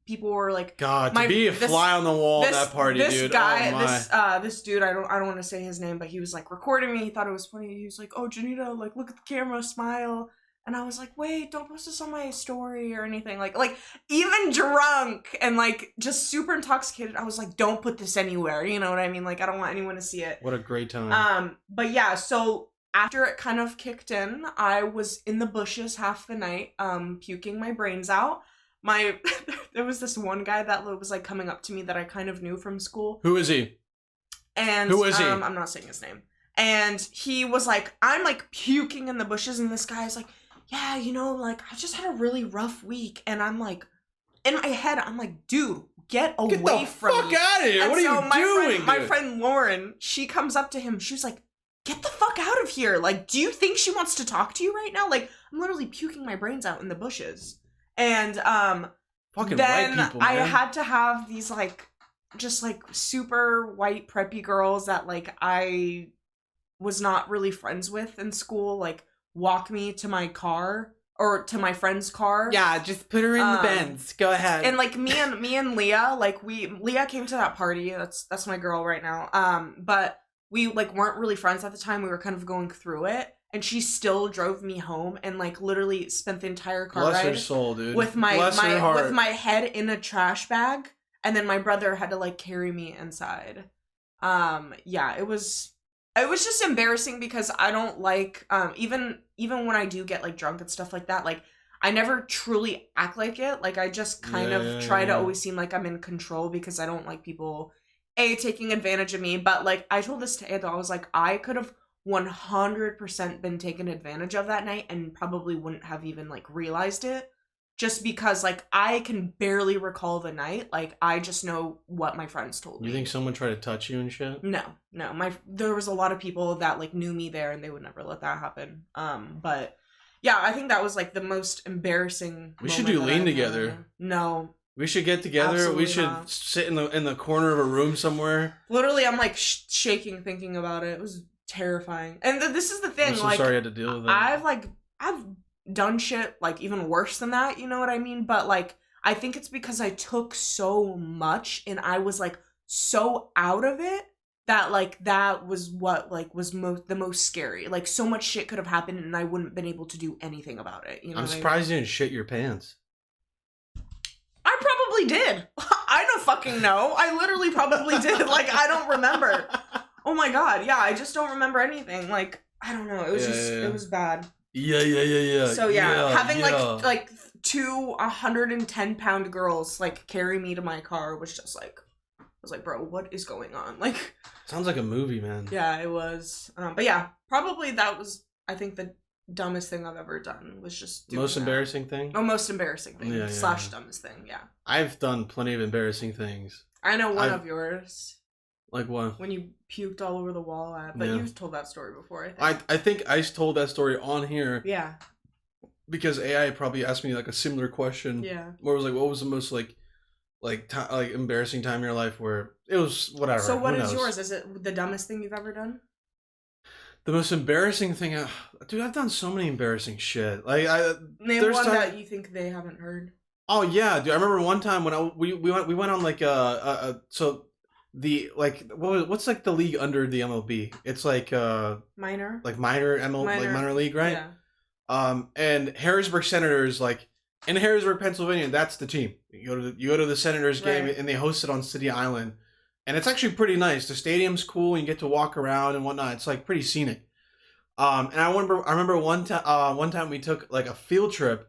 people were like, God, to be a fly on the wall at that party, this dude. Guy, oh my. This dude, I don't want to say his name, but he was like recording me. He thought it was funny. He was like, "Oh, Janita, like look at the camera, smile." And I was like, "Wait, don't post this on my story or anything." Like even drunk and like just super intoxicated, I was like, "Don't put this anywhere." You know what I mean? Like I don't want anyone to see it. What a great time. But yeah, so after it kind of kicked in, I was in the bushes half the night, puking my brains out. There was this one guy that was like coming up to me that I kind of knew from school. Who is he? And who is he? I'm not saying his name. And he was like, I'm like puking in the bushes, and this guy's like, yeah, you know, like I just had a really rough week, and I'm like, in my head, I'm like, dude, get away from me. Get the fuck out of here! And what are you doing? My friend Lauren, she comes up to him. She's like, get the fuck out of here! Like, do you think she wants to talk to you right now? Like, I'm literally puking my brains out in the bushes. And fucking then white people, I man. had to have these like just like super white preppy girls that like I was not really friends with in school, like walk me to my car or to my friend's car. Yeah, just put her in the Benz. Go ahead. And like me and Leah, like Leah came to that party. That's my girl right now. But we like weren't really friends at the time. We were kind of going through it. And she still drove me home and like literally spent the entire car Bless ride her soul, dude. with my head in a trash bag, and then my brother had to like carry me inside. Yeah, it was just embarrassing because I don't like even when I do get like drunk and stuff like that, like I never truly act like it. Like I just kind of try to always seem like I'm in control because I don't like people taking advantage of me, but like I told this to Ando, I was like, I could have 100% been taken advantage of that night and probably wouldn't have even like realized it, just because like I can barely recall the night. Like I just know what my friends told me. You think someone tried to touch you and shit? No. There was a lot of people that like knew me there and they would never let that happen. But yeah, I think that was like the most embarrassing. We should do lean together. No. We should get together. Absolutely we should sit in the corner of a room somewhere. Literally, I'm like shaking thinking about it. It was terrifying. And this is the thing. I'm so like, sorry I had to deal with it. I've done shit like even worse than that. You know what I mean? But like, I think it's because I took so much and I was like so out of it that like that was what like was the most scary. Like so much shit could have happened and I wouldn't have been able to do anything about it. You know? I'm surprised you didn't shit your pants. I probably did. I don't fucking know. I literally probably did. Like, I don't remember. Oh my god, yeah, I just don't remember anything. Like, I don't know. It was it was bad. Yeah. So having like two 110-pound girls like carry me to my car was just like, I was like, bro, what is going on? Like, sounds like a movie, man. Yeah, it was. But yeah, probably that was, I think, the dumbest thing I've ever done was just doing most embarrassing thing? Oh, most embarrassing thing. / dumbest thing, yeah. I've done plenty of embarrassing things. I know one of yours. Like what? When you puked all over the wall but you've told that story before, I think. I think I told that story on here. Yeah. Because AI probably asked me like a similar question. Yeah. Where it was like, what was the most like embarrassing time in your life where it was whatever. So what is yours? Is it the dumbest thing you've ever done? The most embarrassing thing, dude, I've done so many embarrassing shit. Like, name one that you think they haven't heard. Oh yeah, dude. I remember one time when we went on like so the like what's like the league under the MLB? It's like minor, like minor like minor league, right? Yeah. And Harrisburg Senators, like in Harrisburg, Pennsylvania, that's the team. You go to the Senators game and they host it on City Island. And it's actually pretty nice. The stadium's cool, and you get to walk around and whatnot. It's like pretty scenic. And I remember one time we took like a field trip.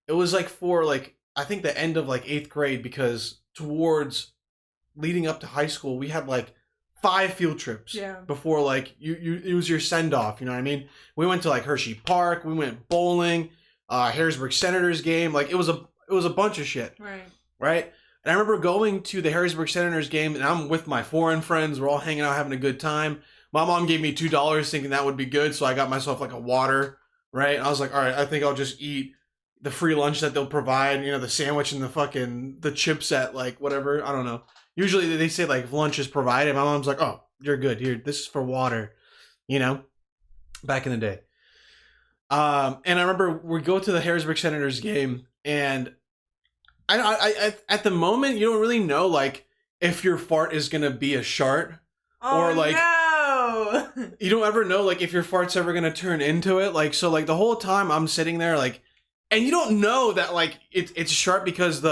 It was like for like I think the end of like 8th grade, because towards leading up to high school we had like 5 field trips. Yeah. Before like it was your send off. You know what I mean? We went to like Hershey Park. We went bowling. Harrisburg Senators game. Like it was a bunch of shit. Right. And I remember going to the Harrisburg Senators game, and I'm with my foreign friends. We're all hanging out, having a good time. My mom gave me $2 thinking that would be good, so I got myself like a water, right? And I was like, all right, I think I'll just eat the free lunch that they'll provide, you know, the sandwich and the chips at like whatever, I don't know. Usually they say like lunch is provided. My mom's like, oh, you're good. Here, this is for water, you know, back in the day. And I remember we go to the Harrisburg Senators game, and I at the moment you don't really know like if your fart is gonna be a shart or like no. You don't ever know like if your fart's ever gonna turn into it. Like so like the whole time I'm sitting there like, and you don't know that like it's shart because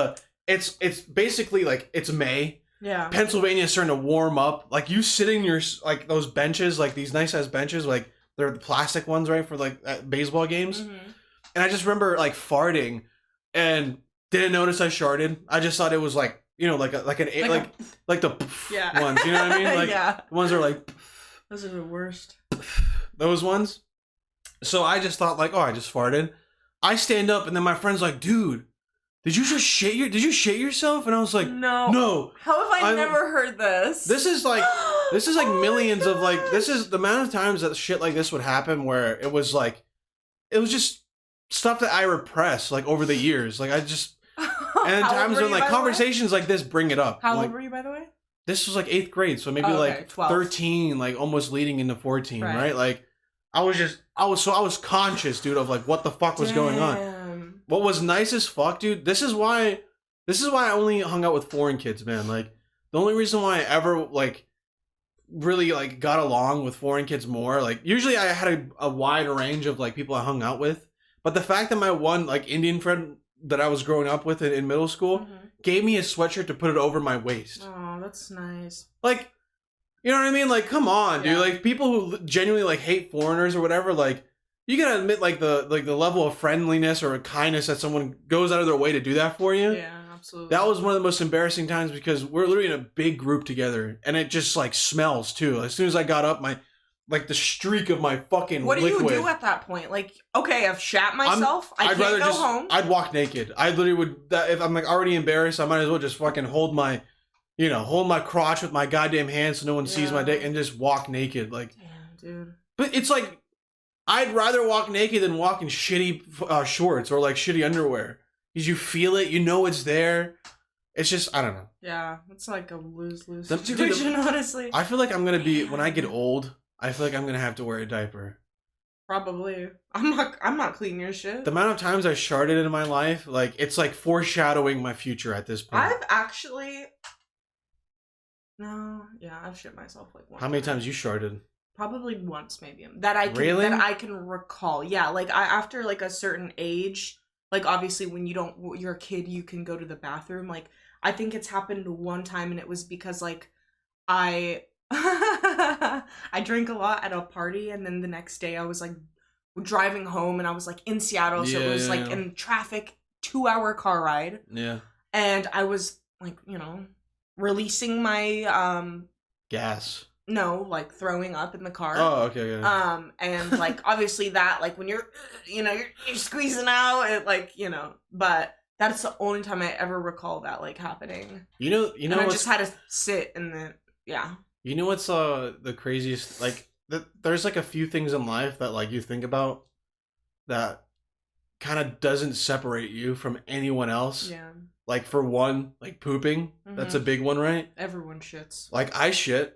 it's basically like it's May. Yeah. Pennsylvania's starting to warm up. Like you sitting your like those benches, like these nice ass benches, like they're the plastic ones, right, for like at baseball games. Mm-hmm. And I just remember like farting and didn't notice I sharted. I just thought it was like, you know, like the ones, you know what I mean? Like the ones are like those are the worst. Those ones. So I just thought like, oh, I just farted. I stand up and then my friend's like, dude, did you shit yourself? And I was like, no. How have I never heard this? This is like millions of like, this is the amount of times that shit like this would happen where it was just stuff that I repressed like over the years. Like I just, and times when like conversations like this bring it up. How old were you, by the way? This was like 8th grade, so maybe like 12. 13, like almost leading into 14, right? Like I was conscious, dude, of like what the fuck was going on. What was nice as fuck, dude. This is why I only hung out with foreign kids, man. Like the only reason why I ever like really like got along with foreign kids more, like usually I had a wide range of like people I hung out with, but the fact that my one like Indian friend that I was growing up with in middle school gave me a sweatshirt to put it over my waist. Oh, that's nice. Like, you know what I mean? Like, come on, dude. Like, people who genuinely like hate foreigners or whatever, like, you gotta admit like the level of friendliness or kindness that someone goes out of their way to do that for you. Yeah, absolutely. That was one of the most embarrassing times because we're literally in a big group together, and it just like smells too. As soon as I got up, the streak of my fucking What do liquid. you do at that point? Like, okay, I've shat myself. I can't go home. I'd walk naked. I literally would. If I'm like already embarrassed, I might as well just fucking hold my crotch with my goddamn hands so no one sees my dick and just walk naked. Like, damn, dude. But it's like, I'd rather walk naked than walk in shitty shorts or like shitty underwear. Because you feel it, you know it's there. It's just, I don't know. Yeah, it's like a lose-lose situation, honestly. I feel like I'm going to be, when I get old, I feel like I'm going to have to wear a diaper. Probably. I'm not cleaning your shit. The amount of times I sharted in my life, like, it's like foreshadowing my future at this point. I've actually... No, yeah, I've shit myself like once. How many times you sharted? Probably once, maybe. That I can recall. Yeah, like, after, like, a certain age... Like, obviously, when you're a kid, you can go to the bathroom. Like, I think it's happened one time, and it was because, like, I drank a lot at a party, and then the next day I was, like, driving home, and I was, like, in Seattle, so it was, like, in traffic, 2-hour car ride. Yeah. And I was, like, releasing my, gas. No, like, throwing up in the car. Oh, okay, yeah. And, like, obviously that, like, when you're squeezing out, it, like, but that's the only time I ever recall that, like, happening. And I just had to sit and then, yeah. You know what's, the craziest, like, there's, like, a few things in life that, like, you think about that kind of doesn't separate you from anyone else. Yeah. Like, for one, like, pooping. Mm-hmm. That's a big one, right? Everyone shits. Like, I shit.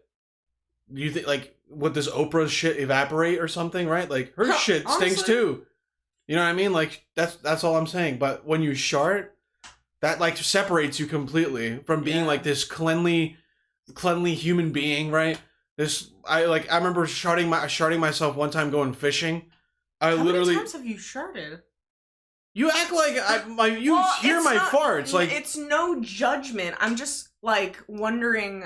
You think, like, would this Oprah's shit evaporate or something, right? Like, her shit stinks honestly, too. You know what I mean? Like, that's all I'm saying. But when you shart, that, like, separates you completely from being, like, this cleanly human being, right? I remember sharting myself one time going fishing. How many times have you sharted? You act like you hear my farts. Like, it's no judgment. I'm just, like, wondering...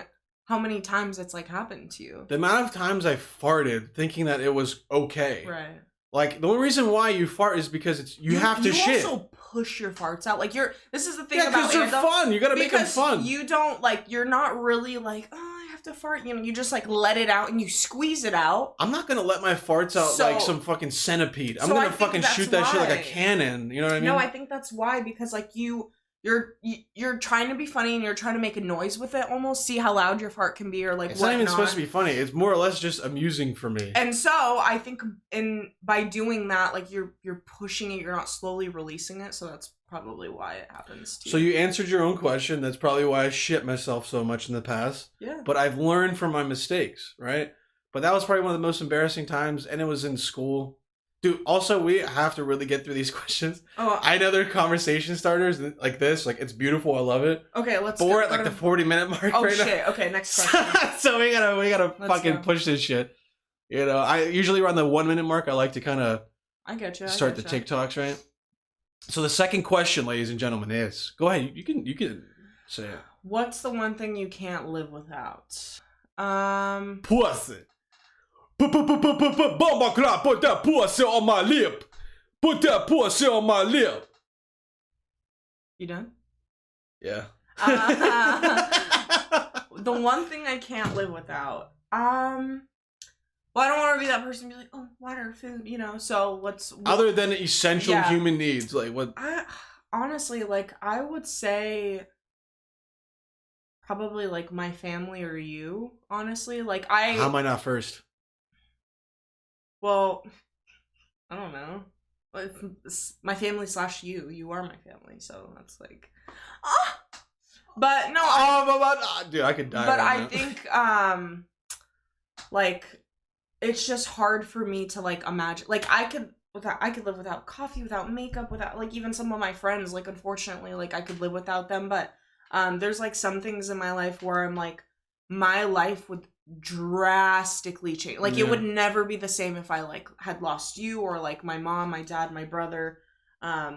How many times it's, like, happened to you? The amount of times I farted thinking that it was okay. Right. Like, the only reason why you fart is because you have to shit. You also push your farts out. Like, this is the thing about... Yeah, because they're fun. You gotta make them fun. You don't, like, you're not really, like, oh, I have to fart. You just, like, let it out and you squeeze it out. I'm not gonna let my farts out like some fucking centipede. I'm gonna fucking shoot that shit like a cannon. You know what I mean? No, I think that's why. Because, like, you're trying to be funny and you're trying to make a noise with it almost, see how loud your fart can be or like it's not even supposed to be funny. It's more or less just amusing for me. And so I think by doing that, like you're pushing it, you're not slowly releasing it, so that's probably why it happens to you. So you answered your own question. That's probably why I shit myself so much in the past. Yeah. But I've learned from my mistakes, right? But that was probably one of the most embarrassing times, and it was in school. Dude, also, we have to really get through these questions. Oh, I know they're conversation starters like this. Like, it's beautiful. I love it. Okay, let's go. But we're at, like, the 40-minute mark right now. Oh, shit. Okay, next question. So we gotta fucking push this shit. I usually around the 1-minute mark, I like to kind of start the TikToks, right? So the second question, ladies and gentlemen, is... Go ahead. You can say it. What's the one thing you can't live without? Pussy. Bomba clap, put that pussy on my lip. Put that pussy on my lip. You done? Yeah. The one thing I can't live without. Well, I don't want to be that person and be like, oh, water, food, so what's... Other than essential human needs, like what... Honestly, like, I would say... Probably, like, my family or you, honestly. Like, How am I not first? Well, I don't know. My family / you. You are my family, so that's like... But, no... dude, I could die. But I think, like, it's just hard for me to, like, imagine... Like, I could live without coffee, without makeup, without, like, even some of my friends. Like, unfortunately, like, I could live without them, but... there's, like, some things in my life where I'm, like, my life would drastically change. Like, it would never be the same if I, like, had lost you or, like, my mom, my dad, my brother.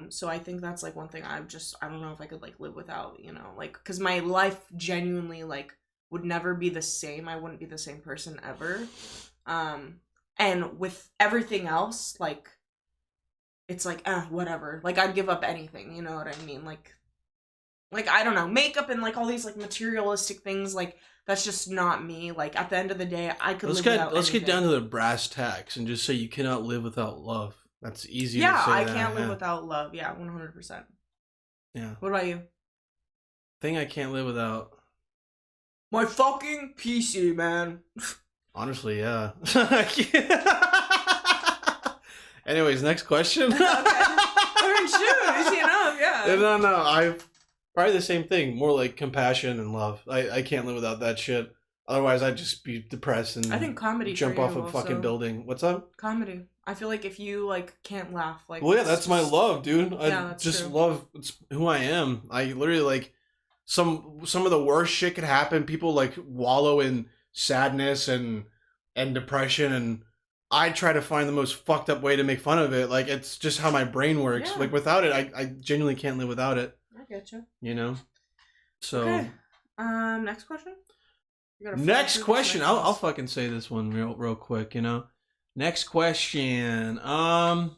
So I think that's, like, one thing I don't know if I could, like, live without, like, because my life genuinely, like, would never be the same. I wouldn't be the same person ever. And with everything else, like, it's like, whatever. Like, I'd give up anything, you know what I mean? Like, like, I don't know, makeup and like all these like materialistic things, like that's just not me. Like at the end of the day, I could live without Let's get anything. down to the brass tacks and just say you cannot live without love. That's easy to say. Yeah, I that. can't live without love. Yeah, 100%. Yeah. What about you? Thing I can't live without. My fucking PC, man. Honestly, yeah. Anyways, next question. Okay. I mean, shoot, easy enough, yeah. No, I've probably the same thing. More like compassion and love. I can't live without that shit. Otherwise, I'd just be depressed and I think comedy jump for off you a fucking also. building. What's up? Comedy. I feel like if you like can't laugh, like Well, yeah, it's that's my just- love, dude. Yeah, I that's just true. love it's who I am. I literally like some of the worst shit could happen. People like wallow in sadness and depression, and I try to find the most fucked up way to make fun of it. Like it's just how my brain works. Yeah. Like without it, I genuinely can't live without it. I get you. You know. So Okay. Next question. You gotta fly next through these question. next I'll ones. fucking say this one real quick. You know. Next question. Wow.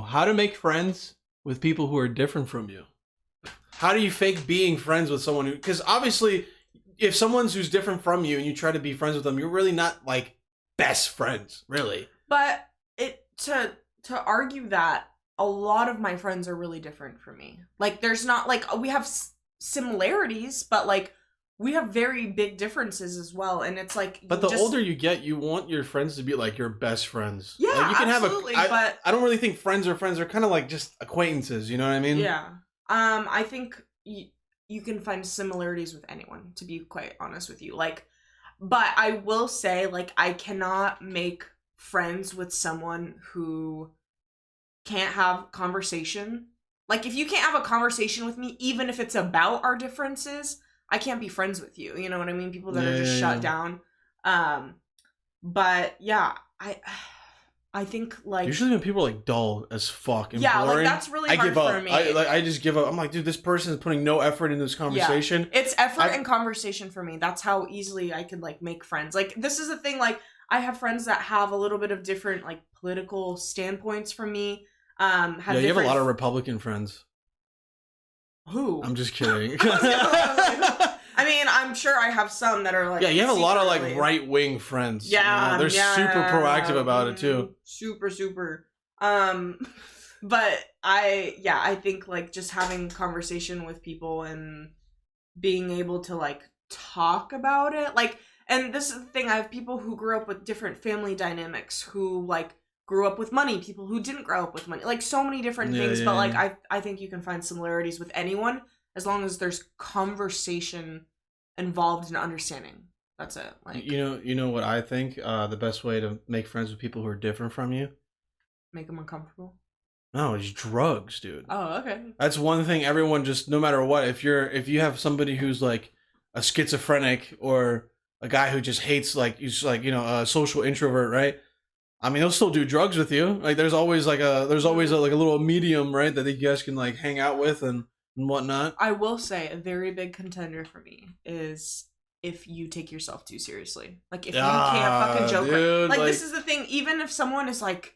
How to make friends with people who are different from you? How do you fake being friends with someone who? Because obviously, if someone's who's different from you and you try to be friends with them, you're really not like best friends, really. But to argue that a lot of my friends are really different from me. Like there's not like we have similarities, but like we have very big differences as well. And it's like, But the older you get, you want your friends to be like your best friends. Yeah, like, you can absolutely. But I don't really think friends are friends. They're kind of like just acquaintances. You know what I mean? yeah. I think you can find similarities with anyone, to be quite honest with you. Like, but I will say, like, I cannot make friends with someone who can't have conversation. Like, if you can't have a conversation with me, even if it's about our differences, I can't be friends with you. You know what I mean? People that are just shut down. But yeah, I think like usually when people are like dull as fuck and yeah, boring, like that's really hard I give up. for me. I just give up. I'm like, dude, this person is putting no effort into this conversation. Yeah. It's effort and conversation for me. That's how easily I could like make friends. Like this is the thing. Like I have friends that have a little bit of different like political standpoints from me. Yeah, you have a lot of Republican friends. Who? I'm just kidding. I mean, I'm sure I have some that are like yeah, you have a lot of like right wing friends. Yeah, they're super proactive about it too. Super. But I think like just having conversation with people and being able to like talk about it, like, and this is the thing, I have people who grew up with different family dynamics, who like grew up with money, people who didn't grow up with money, like so many different things. But like I think you can find similarities with anyone as long as there's conversation involved in understanding. That's it. Like, you know what I think? The best way to make friends with people who are different from you? make them uncomfortable. No, it's drugs, dude. Oh, okay. That's one thing everyone just, no matter what, if you have somebody who's like a schizophrenic or a guy who just hates, like, he's like, you know, a social introvert, right? I mean, they'll still do drugs with you. Like, there's always like a little medium, right, that you guys can like hang out with and whatnot. I will say a very big contender for me is if you take yourself too seriously. Like if you can't fucking joke. Dude, like this is the thing, even if someone is like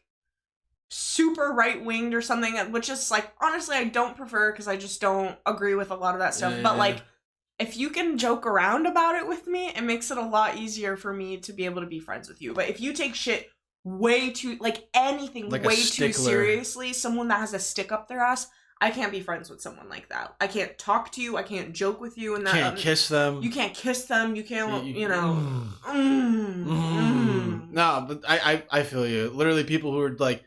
super right-winged or something, which is like honestly I don't prefer because I just don't agree with a lot of that stuff. But like if you can joke around about it with me, it makes it a lot easier for me to be able to be friends with you. But if you take shit way too, like anything like way too seriously, someone that has a stick up their ass, I can't be friends with someone like that. I can't talk to you. I can't joke with you. And that can't kiss them. You can't kiss them. You can't. You know. No, but I feel you. Literally, people who are like,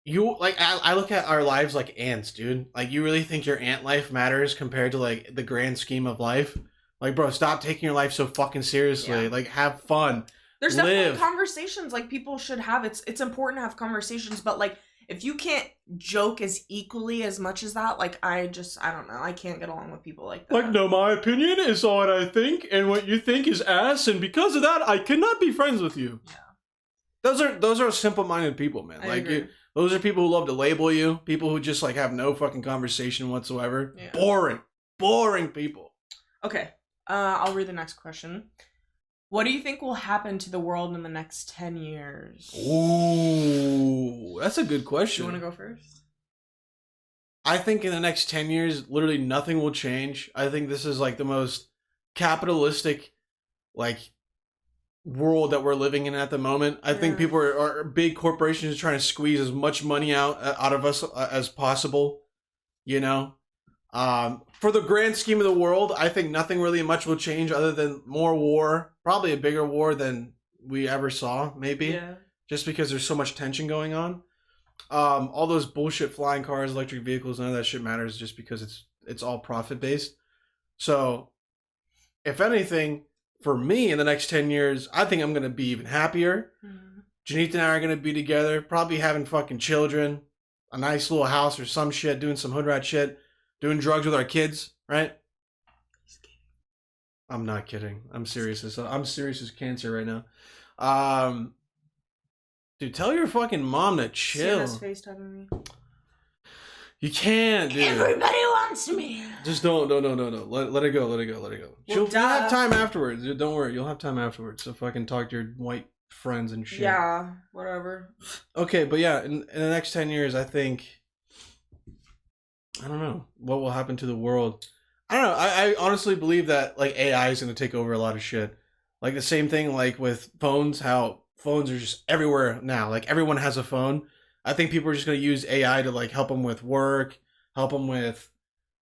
you like. I look at our lives like ants, dude. Like, you really think your ant life matters compared to like the grand scheme of life? Like, bro, stop taking your life so fucking seriously. Yeah. Like, have fun. There's definitely conversations like people should have. It's important to have conversations, but like if you can't joke as equally as much as that, like I don't know. I can't get along with people like that. Like, no, my opinion is what I think, and what you think is ass, and because of that, I cannot be friends with you. Yeah. Those are simple-minded people, man. I agree. Those are people who love to label you, people who just like have no fucking conversation whatsoever. Yeah. Boring people. Okay. I'll read the next question. What do you think will happen to the world in the next 10 years? Ooh, that's a good question. Do you want to go first? I think in the next 10 years, literally nothing will change. I think this is like the most capitalistic, like, world that we're living in at the moment. I think people are big corporations trying to squeeze as much money out of us as possible, you know? For the grand scheme of the world, I think nothing really much will change other than more war, probably a bigger war than we ever saw, maybe. Yeah. Just because there's so much tension going on. All those bullshit flying cars, electric vehicles, none of that shit matters just because it's all profit based. So, if anything, for me in the next 10 years, I think I'm going to be even happier. Mm-hmm. Janita and I are going to be together, probably having fucking children, a nice little house or some shit, doing some hood rat shit, doing drugs with our kids, right? I'm not kidding. I'm serious as cancer right now. Dude, tell your fucking mom to chill. Sienna's FaceTiming me. You can't, dude. Everybody wants me. Just don't. Let it go. You'll have time afterwards. Don't worry. You'll have time afterwards. So fucking talk to your white friends and shit. Yeah, whatever. Okay, but yeah, in the next 10 years, I think... I don't know what will happen to the world. I don't know. I honestly believe that like AI is going to take over a lot of shit. Like the same thing like with phones, how phones are just everywhere now. Like everyone has a phone. I think people are just going to use AI to like help them with work, help them with,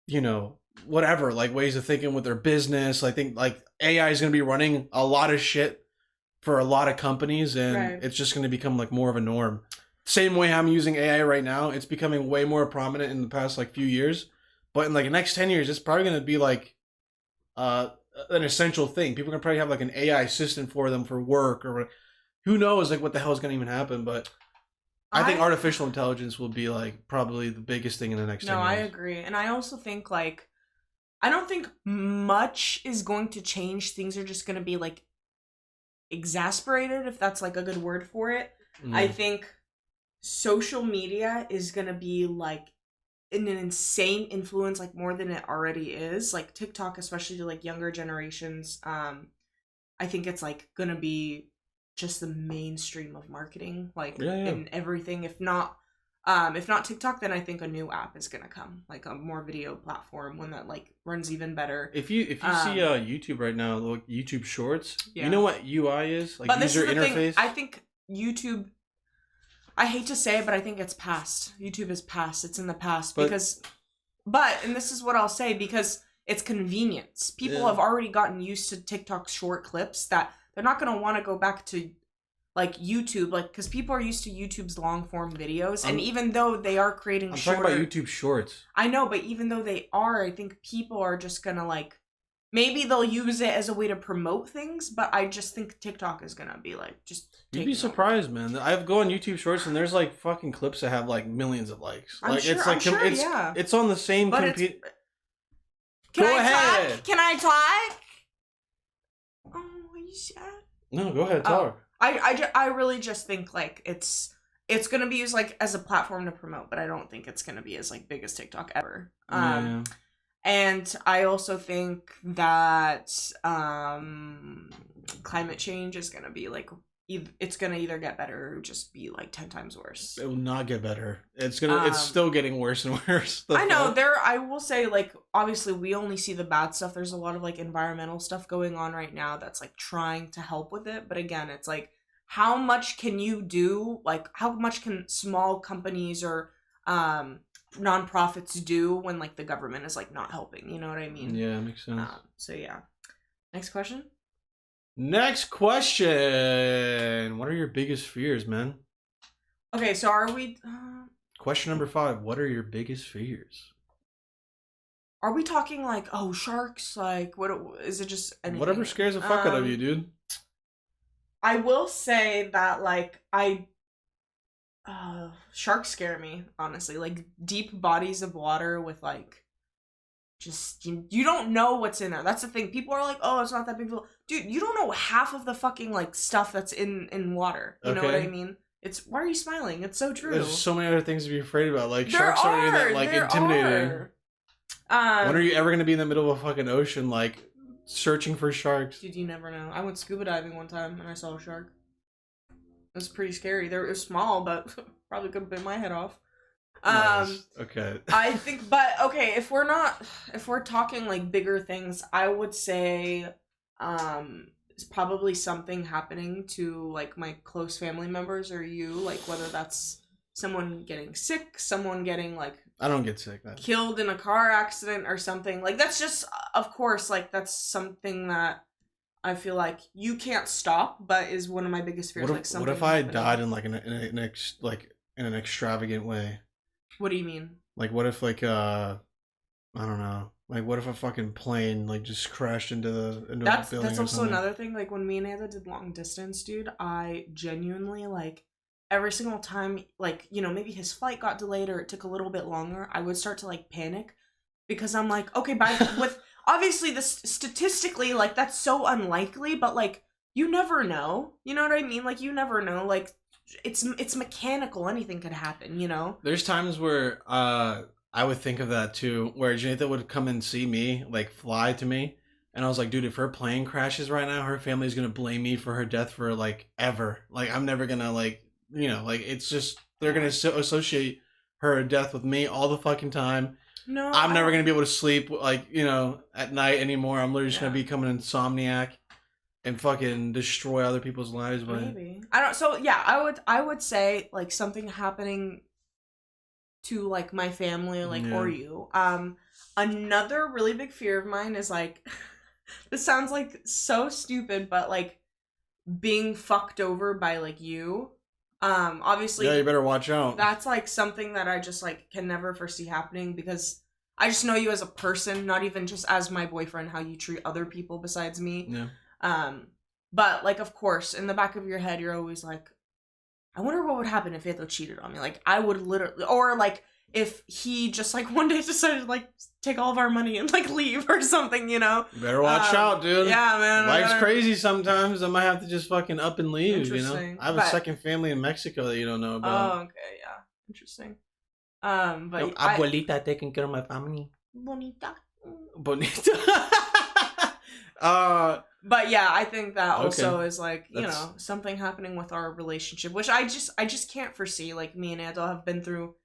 you know, whatever, like ways of thinking with their business. I think like AI is going to be running a lot of shit for a lot of companies, and it's just going to become like more of a norm. Same way I'm using AI right now, it's becoming way more prominent in the past like few years. But in like the next 10 years, it's probably going to be like an essential thing. People are going to probably have like an AI assistant for them for work or who knows like what the hell is going to even happen. But I think artificial intelligence will be like probably the biggest thing in the next 10 years. No, I agree. And I also think like, I don't think much is going to change. Things are just going to be like exasperated, if that's like a good word for it. I think social media is going to be like an insane influence, like more than it already is. Like TikTok, especially to like younger generations. I think it's like going to be just the mainstream of marketing, like in everything. If not TikTok, then I think a new app is gonna come, like a more video platform, one that like runs even better. If you see YouTube right now, look, YouTube Shorts. You know what UI is? Like user interface. Thing, I think YouTube. I hate to say it, but I think it's past. YouTube is past. It's in the past but and this is what I'll say, because it's convenience. People have already gotten used to TikTok short clips that they're not going to want to go back to like YouTube, like, because people are used to YouTube's long form videos. And even though they are creating shorter... I'm talking about YouTube Shorts. I know, but even though they are, I think people are just going to like, maybe they'll use it as a way to promote things, but I just think TikTok is going to be like, just... You'd be surprised, man. I've go on YouTube Shorts and there's like fucking clips that have like millions of likes. It's on the same computer. Can I talk? Oh, what you said? No, go ahead, talk. I really just think like it's gonna be used like as a platform to promote, but I don't think it's gonna be as like big as TikTok ever. And I also think that climate change is gonna be like it's gonna either get better or just be like 10 times worse. It will not get better. It's still getting worse and worse. I know I will say like obviously we only see the bad stuff. There's a lot of like environmental stuff going on right now that's like trying to help with it. But again, it's like how much can you do? Like how much can small companies or nonprofits do when like the government is like not helping? You know what I mean? Yeah, it makes sense. So yeah. Next question. Next question. What are your biggest fears, man? Okay, so are we... Question number 5. What are your biggest fears? Are we talking like, oh, sharks? Like, what is it just anything? Whatever scares the fuck out of you, dude. I will say that, like, sharks scare me, honestly. Like, deep bodies of water with, like, just, you don't know what's in there. That's the thing. People are like, oh, it's not that big of a... Dude, you don't know half of the fucking, like, stuff that's in water. You know what I mean? Why are you smiling? It's so true. There's so many other things to be afraid about. Like, sharks aren't that, like, intimidating. When are you ever going to be in the middle of a fucking ocean, like, searching for sharks? Dude, you never know. I went scuba diving one time and I saw a shark. It was pretty scary. It was small, but probably could have bit my head off. Nice. Okay. I think, but okay, if we're talking like bigger things, I would say, it's probably something happening to like my close family members or you, like whether that's someone getting sick, someone getting like I don't get sick, man. killed in a car accident or something. Like that's just, of course, like that's something that I feel like you can't stop, but is one of my biggest fears. What if I died in like in an extravagant way? What do you mean? Like, what if like I don't know. Like, what if a fucking plane like just crashed into the building? That's also another thing. Like when me and Anna did long distance, dude, I genuinely like every single time, like maybe his flight got delayed or it took a little bit longer, I would start to like panic because I'm like, okay, with obviously this statistically like that's so unlikely, but like you never know. You know what I mean? Like you never know. Like it's mechanical. Anything could happen. There's times where I would think of that too, where Janitha would come and see me, like fly to me, and I was like, dude, if her plane crashes right now, her family's gonna blame me for her death for like ever. Like I'm never gonna like like it's just they're gonna associate her death with me all the fucking time. No, I'm never gonna be able to sleep like at night anymore. I'm literally just gonna become an insomniac and fucking destroy other people's lives. But maybe I don't. So yeah, I would say like something happening to like my family, like or you. Another really big fear of mine is like this sounds like so stupid, but like being fucked over by like you. Obviously, yeah, you better watch out. That's like something that I just like can never foresee happening because I just know you as a person, not even just as my boyfriend, how you treat other people besides me. Yeah. But like, of course, in the back of your head, you're always like, I wonder what would happen if Eto cheated on me. Like, I would literally, or like, if he just like one day decided to like take all of our money and like leave or something, You better watch out, dude. Yeah, man. Life's crazy sometimes. I might have to just fucking up and leave, I have a second family in Mexico that you don't know about. Oh, okay, yeah. Interesting. But Abuelita taking care of my family. Bonita. But yeah, I think that also is like, something happening with our relationship, which I just can't foresee. Like me and Adel have been through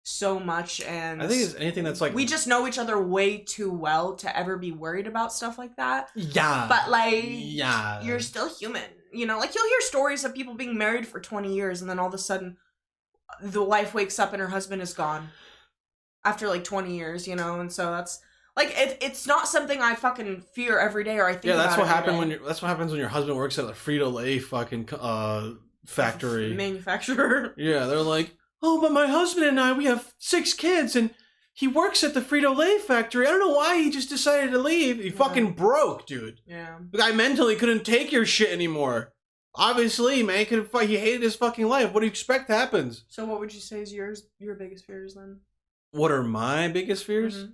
so much, and I think it's anything that's like we just know each other way too well to ever be worried about stuff like that. Yeah. But like, yeah, you're still human. Like you'll hear stories of people being married for 20 years and then all of a sudden the wife wakes up and her husband is gone after like 20 years, and so that's like it's not something I fucking fear every day or I think. Yeah, that's what happened that's what happens when your husband works at a Frito-Lay fucking factory manufacturer. Yeah, they're like, oh, but my husband and I, we have 6 kids and he works at the Frito-Lay factory. I don't know why he just decided to leave. He fucking broke, dude. Yeah, the guy mentally couldn't take your shit anymore. Obviously, man, he hated his fucking life. What do you expect happens? So what would you say is your biggest fears then? What are my biggest fears? Mm-hmm.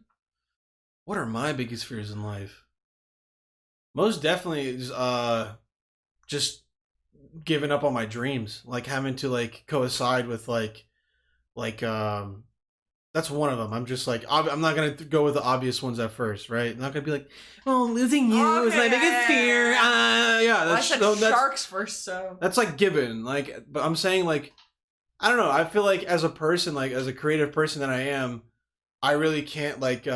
What are my biggest fears in life? Most definitely is just giving up on my dreams. Like having to like coincide with like that's one of them. I'm just like, I'm not going to go with the obvious ones at first, right? I'm not going to be like, oh, losing you is my biggest fear. I said sharks first, so. That's like given. Like, but I'm saying like, I don't know. I feel like as a person, like as a creative person that I am, I really can't like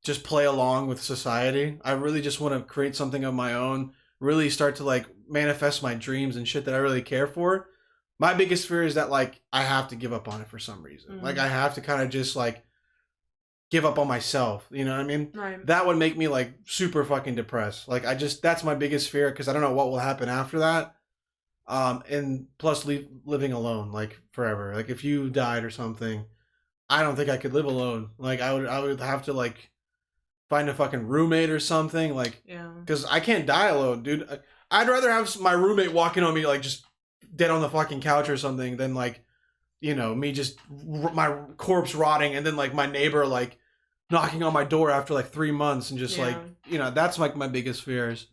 just play along with society. I really just want to create something of my own, really start to like manifest my dreams and shit that I really care for. My biggest fear is that, like, I have to give up on it for some reason. Mm-hmm. Like, I have to kind of just, like, give up on myself. You know what I mean? Right. That would make me, like, super fucking depressed. Like, that's my biggest fear because I don't know what will happen after that. And plus living alone, like, forever. Like, if you died or something, I don't think I could live alone. Like, I would have to, like, find a fucking roommate or something. Like, yeah. Because I can't die alone, dude. I'd rather have my roommate walking on me, like, just dead on the fucking couch or something than like, me just my corpse rotting and then like my neighbor like knocking on my door after like 3 months and just like, that's like my biggest fears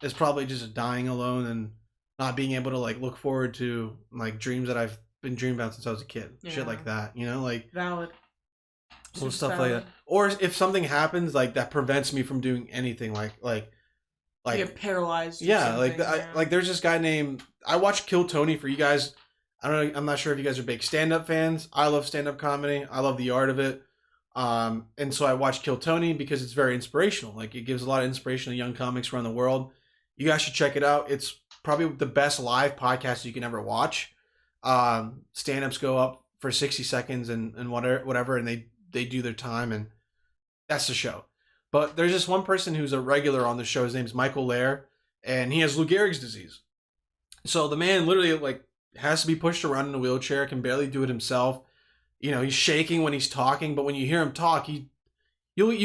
is probably just dying alone and not being able to like look forward to like dreams that I've been dreaming about since I was a kid. Yeah. Shit like that, like valid. Little stuff valid. Like that. Or if something happens like that prevents me from doing anything like you get paralyzed. Yeah, like there's this guy named, I watched Kill Tony for you guys. I don't know. I'm not sure if you guys are big stand-up fans. I love stand-up comedy. I love the art of it. And so I watched Kill Tony because it's very inspirational. Like, it gives a lot of inspiration to young comics around the world. You guys should check it out. It's probably the best live podcast you can ever watch. Stand-ups go up for 60 seconds and whatever, and they do their time, and that's the show. But there's this one person who's a regular on the show. His name's Michael Lair, and he has Lou Gehrig's disease. So the man literally, like, has to be pushed around in a wheelchair, can barely do it himself. You know, he's shaking when he's talking, but when you hear him talk, you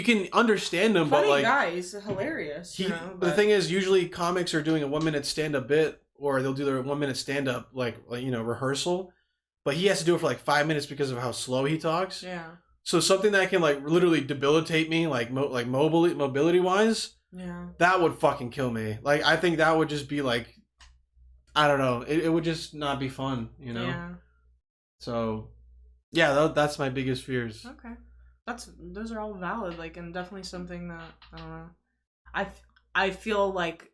can understand him. Funny but like, guy, he's hilarious. The thing is, usually comics are doing a 1 minute stand up bit, or they'll do their 1 minute stand up like rehearsal, but he has to do it for like 5 minutes because of how slow he talks. Yeah. So something that can like literally debilitate me, like mobility wise. Yeah. That would fucking kill me. Like, I think that would just be like, I don't know. It would just not be fun, you know? Yeah. So, yeah, that's my biggest fears. Okay. Those are all valid, like, and definitely something that, I don't know. I feel like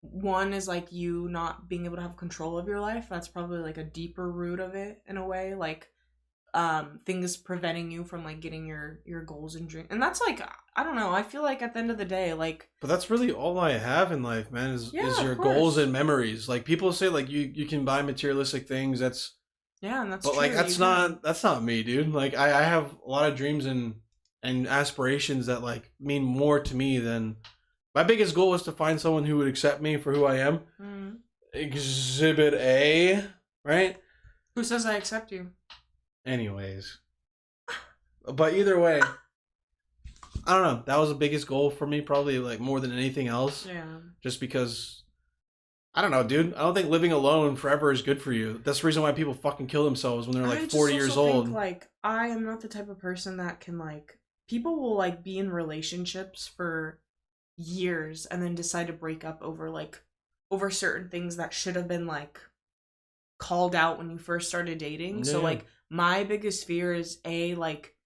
one is, like, you not being able to have control of your life. That's probably, like, a deeper root of it, in a way. Like, things preventing you from, like, getting your goals and dreams. And that's, like, I don't know. I feel like at the end of the day, like... But that's really all I have in life, man, is your goals and memories. Like, people say, like, you can buy materialistic things. That's... Yeah, and that's but true. Like, that's not me, dude. Like, I have a lot of dreams and aspirations that, like, mean more to me than... My biggest goal is to find someone who would accept me for who I am. Mm. Exhibit A, right? Who says I accept you? Anyways. But either way, I don't know. That was the biggest goal for me, probably, like, more than anything else. Yeah. Just because... I don't know, dude. I don't think living alone forever is good for you. That's the reason why people fucking kill themselves when they're like 40 years old. Think, like, I am not the type of person that can, like, people will, like, be in relationships for years and then decide to break up over certain things that should have been, like, called out when you first started dating. Yeah. So, like, my biggest fear is like,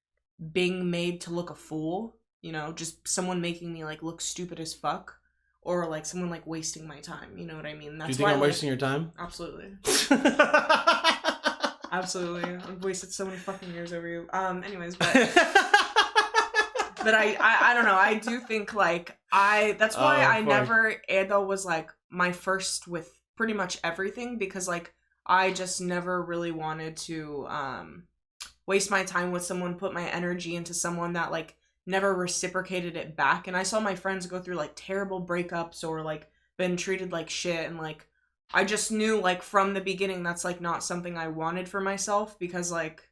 being made to look a fool, you know, just someone making me, like, look stupid as fuck. Or, like, someone, like, wasting my time. You know what I mean? That's Do you think I'm wasting your time? Absolutely. Absolutely. I've wasted so many fucking years over you. Anyways, but... but I don't know. I do think, like, that's why I never... Edo was, like, my first with pretty much everything. Because, like, I just never really wanted to waste my time with someone, put my energy into someone that, like, never reciprocated it back. And I saw my friends go through, like, terrible breakups or, like, been treated like shit. And, like, I just knew, like, from the beginning that's, like, not something I wanted for myself. Because, like,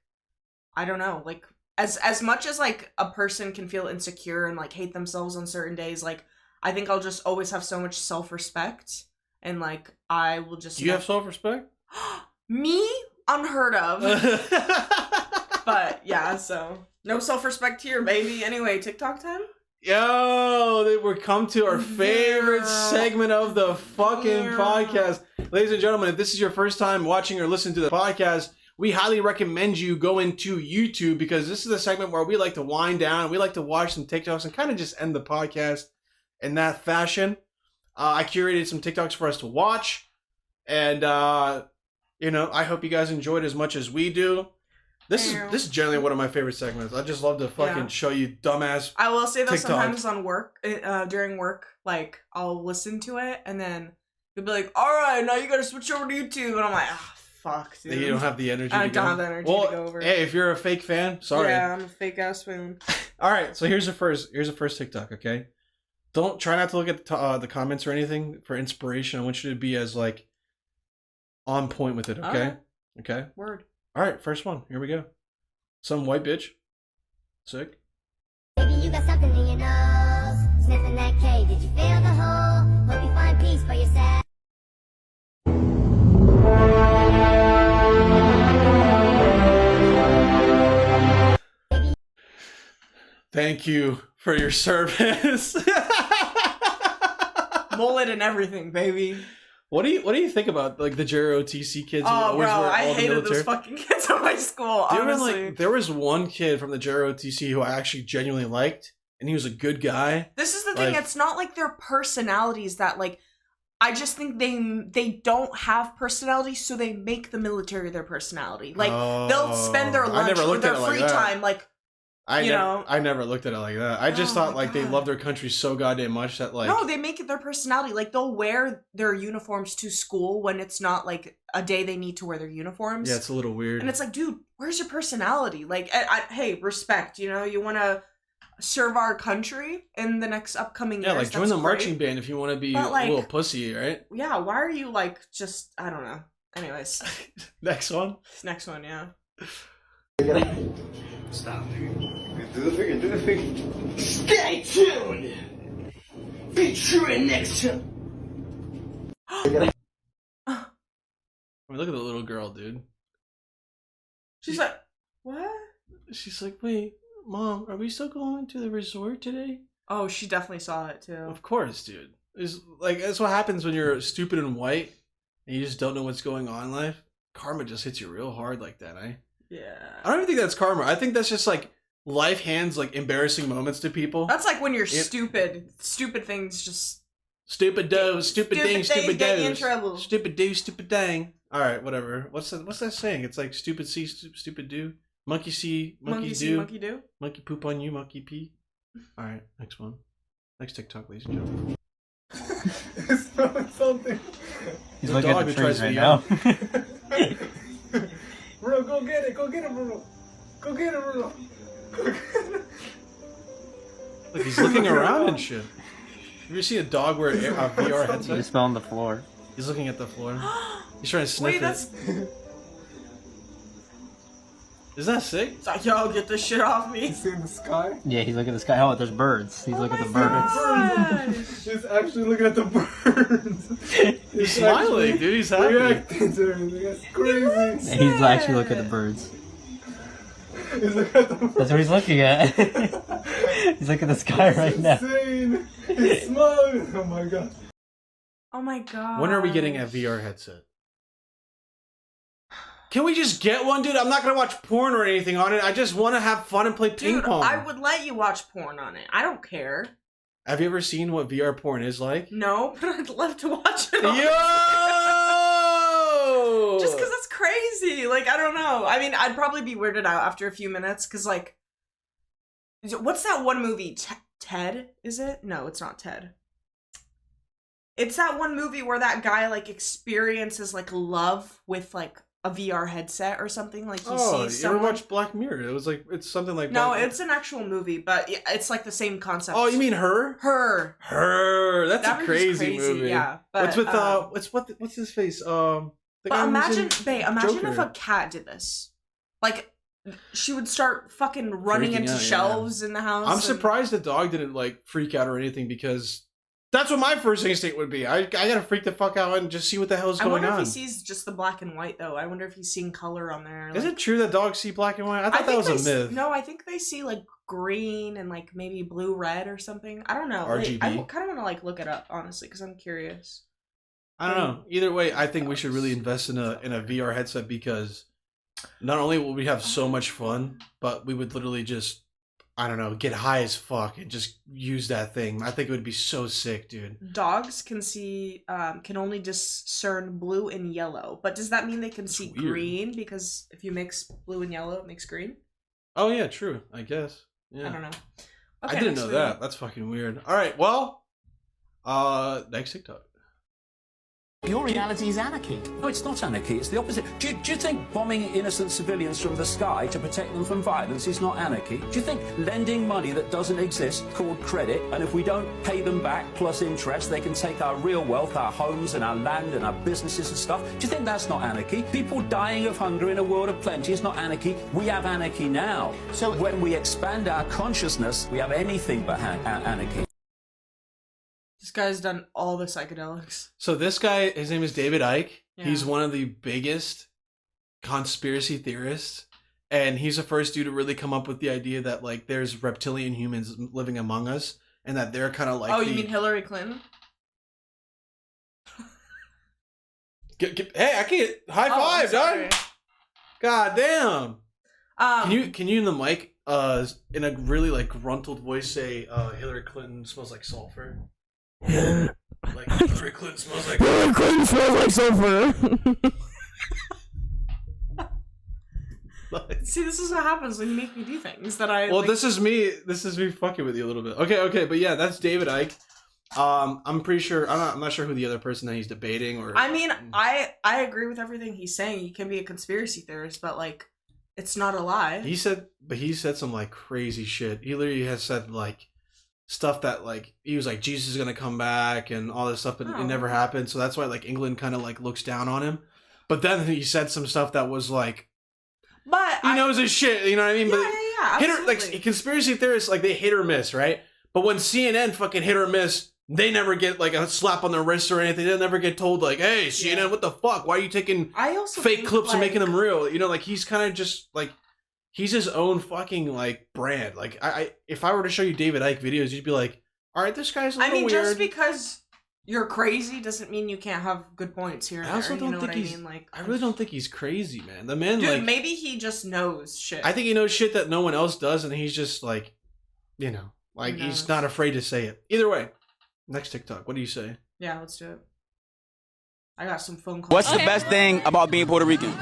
I don't know, like, as much as, like, a person can feel insecure and, like, hate themselves on certain days, like, I think I'll just always have so much self-respect. And, like, I will just... Do you have self-respect? Me? Unheard of. But, yeah, so... No self-respect here, baby. Anyway, TikTok time? Yo, we're come to our favorite segment of the fucking podcast. Ladies and gentlemen, if this is your first time watching or listening to the podcast, we highly recommend you go into YouTube, because this is the segment where we like to wind down. We like to watch some TikToks and kind of just end the podcast in that fashion. I curated some TikToks for us to watch. And, you know, I hope you guys enjoyed as much as we do. This is generally one of my favorite segments. I just love to fucking show you dumbass I will say, though, TikToks. Sometimes on work, during work, like, I'll listen to it, and then you'll be like, alright, now you gotta switch over to YouTube. And I'm like, fuck, dude. You don't have the energy I don't have the energy to go over. Hey, if you're a fake fan, sorry. Yeah, I'm a fake-ass fan. Alright, so here's the first TikTok, okay? Try not to look at the comments or anything for inspiration. I want you to be as, like, on point with it, okay? Okay? Word. Alright, first one. Here we go. Some white bitch. Sick. Baby, you got something in your nose. Sniffing that K. Did you feel the hole? Hope you find peace for yourself. Thank you for your service. Mullet and everything, baby. What do you think about, like, the JROTC kids? Oh, bro, I hated those fucking kids at my school, honestly. Like, there was one kid from the JROTC who I actually genuinely liked, and he was a good guy. This is the thing, it's not like their personalities that, like, I just think they don't have personality, so they make the military their personality. Like they'll spend their lunch or their free time like I never looked at it like that. I just thought like they love their country so goddamn much that like no, they make it their personality. Like they'll wear their uniforms to school when it's not like a day they need to wear their uniforms. Yeah, it's a little weird. And it's like, dude, where's your personality? Like, hey, respect. You know, you want to serve our country in the next upcoming years. Yeah, like join the marching band if you want to be like, a little pussy, right? Yeah, why are you like just I don't know. Anyways, next one, yeah. Stop. Do the figure. Stay tuned. Featuring next time. I mean, look at the little girl, dude. She's like, what? She's like, wait, Mom, are we still going to the resort today? Oh, she definitely saw it too. Of course, dude. It's like that's what happens when you're stupid and white and you just don't know what's going on in life. Karma just hits you real hard like that, eh? Yeah. I don't even think that's karma. I think that's just like life hands like embarrassing moments to people. That's like when you're stupid. Stupid things just stupid doe, stupid ding, stupid get you in does. trouble. Stupid do, stupid dang. All right, whatever. What's that saying? It's like stupid see, stupid do. Monkey see, monkey do. Monkey do. Monkey poop on you, monkey pee. All right, next one. Next TikTok, ladies and gentlemen. It's throwing something. He's looking at the trees right now. Bro, go get it, bro. Go get it, bro. Look, he's looking around and shit. Have you ever seen a dog wear a VR headset? He's on the floor. He's looking at the floor. He's trying to sniff it. Isn't that sick? It's like, yo, get this shit off me. You see in the sky? Yeah, he's looking at the sky. Oh, there's birds. He's looking at the birds. He's actually looking at the birds. He's smiling, dude. He's happy. Reacting to everything. That's crazy. He's actually looking at the birds. He's looking at the birds. That's what he's looking at. He's looking at the sky right now. Insane. He's smiling. Oh my god. Oh my god. When are we getting a VR headset? Can we just get one, dude? I'm not gonna watch porn or anything on it. I just want to have fun and play ping pong. I would let you watch porn on it. I don't care. Have you ever seen what VR porn is like? No, but I'd love to watch it. Yo! Just because it's crazy. Like, I don't know. I mean, I'd probably be weirded out after a few minutes because, like, what's that one movie? Ted? Is it? No, it's not Ted. It's that one movie where that guy, like, experiences, like, love with, like, a VR headset or something. Like, he sees someone. You ever watched Black Mirror? It was like, it's something like No, it's an actual movie, but it's like the same concept. Oh, you mean Her? Her. That's a crazy movie. Yeah. But, what's his face? The but guy imagine Joker. if a cat did this. Like, she would start fucking running into shelves in the house. I'm surprised the dog didn't, like, freak out or anything because that's what my first instinct would be. I gotta freak the fuck out and just see what the hell's going on. I wonder if he sees just the black and white, though. I wonder if he's seeing color on there. Is it true that dogs see black and white? I thought that was a myth. No, I think they see, like, green and, like, maybe blue-red or something. I don't know. RGB. I kind of want to, like, look it up, honestly, because I'm curious. I don't know. Either way, I think we should really invest in a VR headset because not only will we have so much fun, but we would literally just, I don't know, get high as fuck and just use that thing. I think it would be so sick, dude. Dogs can see, can only discern blue and yellow, but does that mean they can see green? Because if you mix blue and yellow, it makes green? Oh yeah, true. I guess. Yeah. I don't know. Okay, I didn't know that. That's fucking weird. All right, well, next TikTok. Your reality is anarchy. No, it's not anarchy. It's the opposite. Do you think bombing innocent civilians from the sky to protect them from violence is not anarchy? Do you think lending money that doesn't exist, called credit, and if we don't pay them back plus interest, they can take our real wealth, our homes and our land and our businesses and stuff? Do you think that's not anarchy? People dying of hunger in a world of plenty is not anarchy. We have anarchy now. So when we expand our consciousness, we have anything but anarchy. This guy's done all the psychedelics. So this guy, his name is David Icke. Yeah. He's one of the biggest conspiracy theorists. And he's the first dude to really come up with the idea that, like, there's reptilian humans living among us. And that they're kind of like you mean Hillary Clinton? Hey, I can't... High five, dog! God damn! Can you in the mic, in a really, like, gruntled voice say, Hillary Clinton smells like sulfur? Like Hillary Clinton smells like. Hillary Clinton smells like sulfur. See, this is what happens when you make me do things that I. Well, like... this is me. This is me fucking with you a little bit. Okay, but yeah, that's David Icke. I'm pretty sure. I'm not sure who the other person that he's debating or. I mean, I agree with everything he's saying. He can be a conspiracy theorist, but like, it's not a lie. He said some like crazy shit. He literally has said like stuff that like he was like Jesus is gonna come back and all this stuff, but it never happened. So that's why like England kind of like looks down on him. But then he said some stuff that was like. But he knows his shit, you know what I mean? Yeah, but like conspiracy theorists, like they hit or miss, right? But when CNN fucking hit or miss, they never get like a slap on their wrist or anything. They never get told like, "Hey, CNN, what the fuck? Why are you taking fake clips and making them real?" You know, like he's kind of just like he's his own fucking like brand. Like I if I were to show you David Icke videos, you'd be like, "All right, this guy's a little weird." Just because you're crazy doesn't mean you can't have good points here. I also don't think he's. I really don't think he's crazy, man. The man, dude, like, maybe he just knows shit. I think he knows shit that no one else does, and he's just like, you know, like he's not afraid to say it. Either way, next TikTok. What do you say? Yeah, let's do it. I got some phone calls. What's the best thing about being Puerto Rican?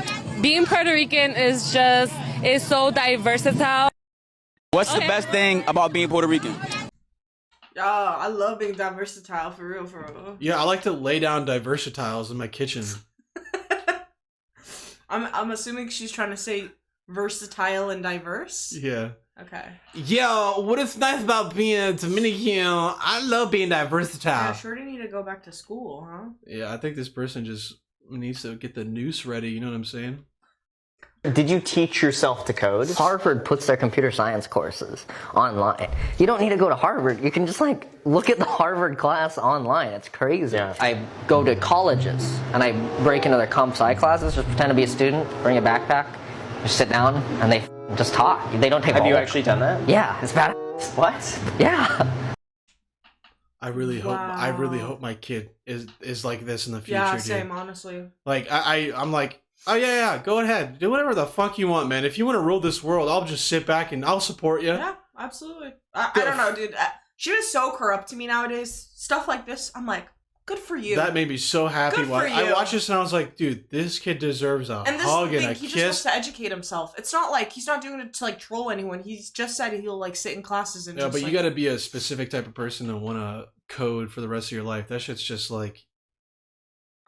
Being Puerto Rican is so versatile. What's the best thing about being Puerto Rican? I love being versatile, for real. Yeah, I like to lay down diversitiles in my kitchen. I'm assuming she's trying to say versatile and diverse? Yeah. Okay. Yo, what is nice about being a Dominican, I love being versatile. Yeah, sure do need to go back to school, huh? Yeah, I think this person just needs to get the noose ready, you know what I'm saying? Did you teach yourself to code? Harvard puts their computer science courses online. You don't need to go to Harvard. You can just like look at the Harvard class online. It's crazy. Yeah. I go to colleges and I break into their comp sci classes, just pretend to be a student, bring a backpack, just sit down and they just talk. They don't take Have you actually done that? Yeah, it's bad. What? Yeah. I really hope my kid is like this in the future. Yeah, dude. same, honestly. Like I'm like, oh yeah, go ahead, do whatever the fuck you want, man. If you want to rule this world, I'll just sit back and I'll support you. Yeah, absolutely. I don't know, dude. She was so corrupt to me nowadays. Stuff like this, I'm like, good for you. That made me so happy. Good for you. I watched this and I was like, dude, this kid deserves a hug and a he kiss. just wants to educate himself. It's not like he's not doing it to like troll anyone. He's just said he'll like sit in classes and. Yeah, just, but like, you got to be a specific type of person to want to code for the rest of your life. That shit's just like.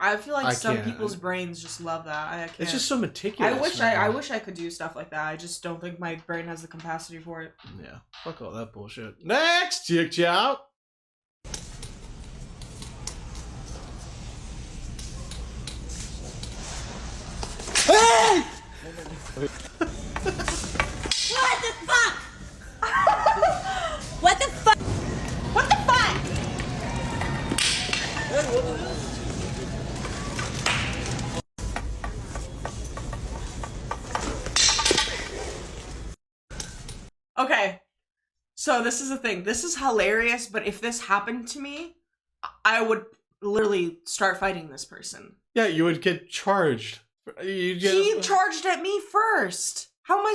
I feel like some people's brains just love that. I can't. It's just so meticulous. I wish I could do stuff like that. I just don't think my brain has the capacity for it. Yeah, fuck all that bullshit. Next, TikTok. What the fuck? What the fuck? What the fuck? Okay, so this is the thing. This is hilarious, but if this happened to me, I would literally start fighting this person. Yeah, you would get charged. He charged at me first. How am I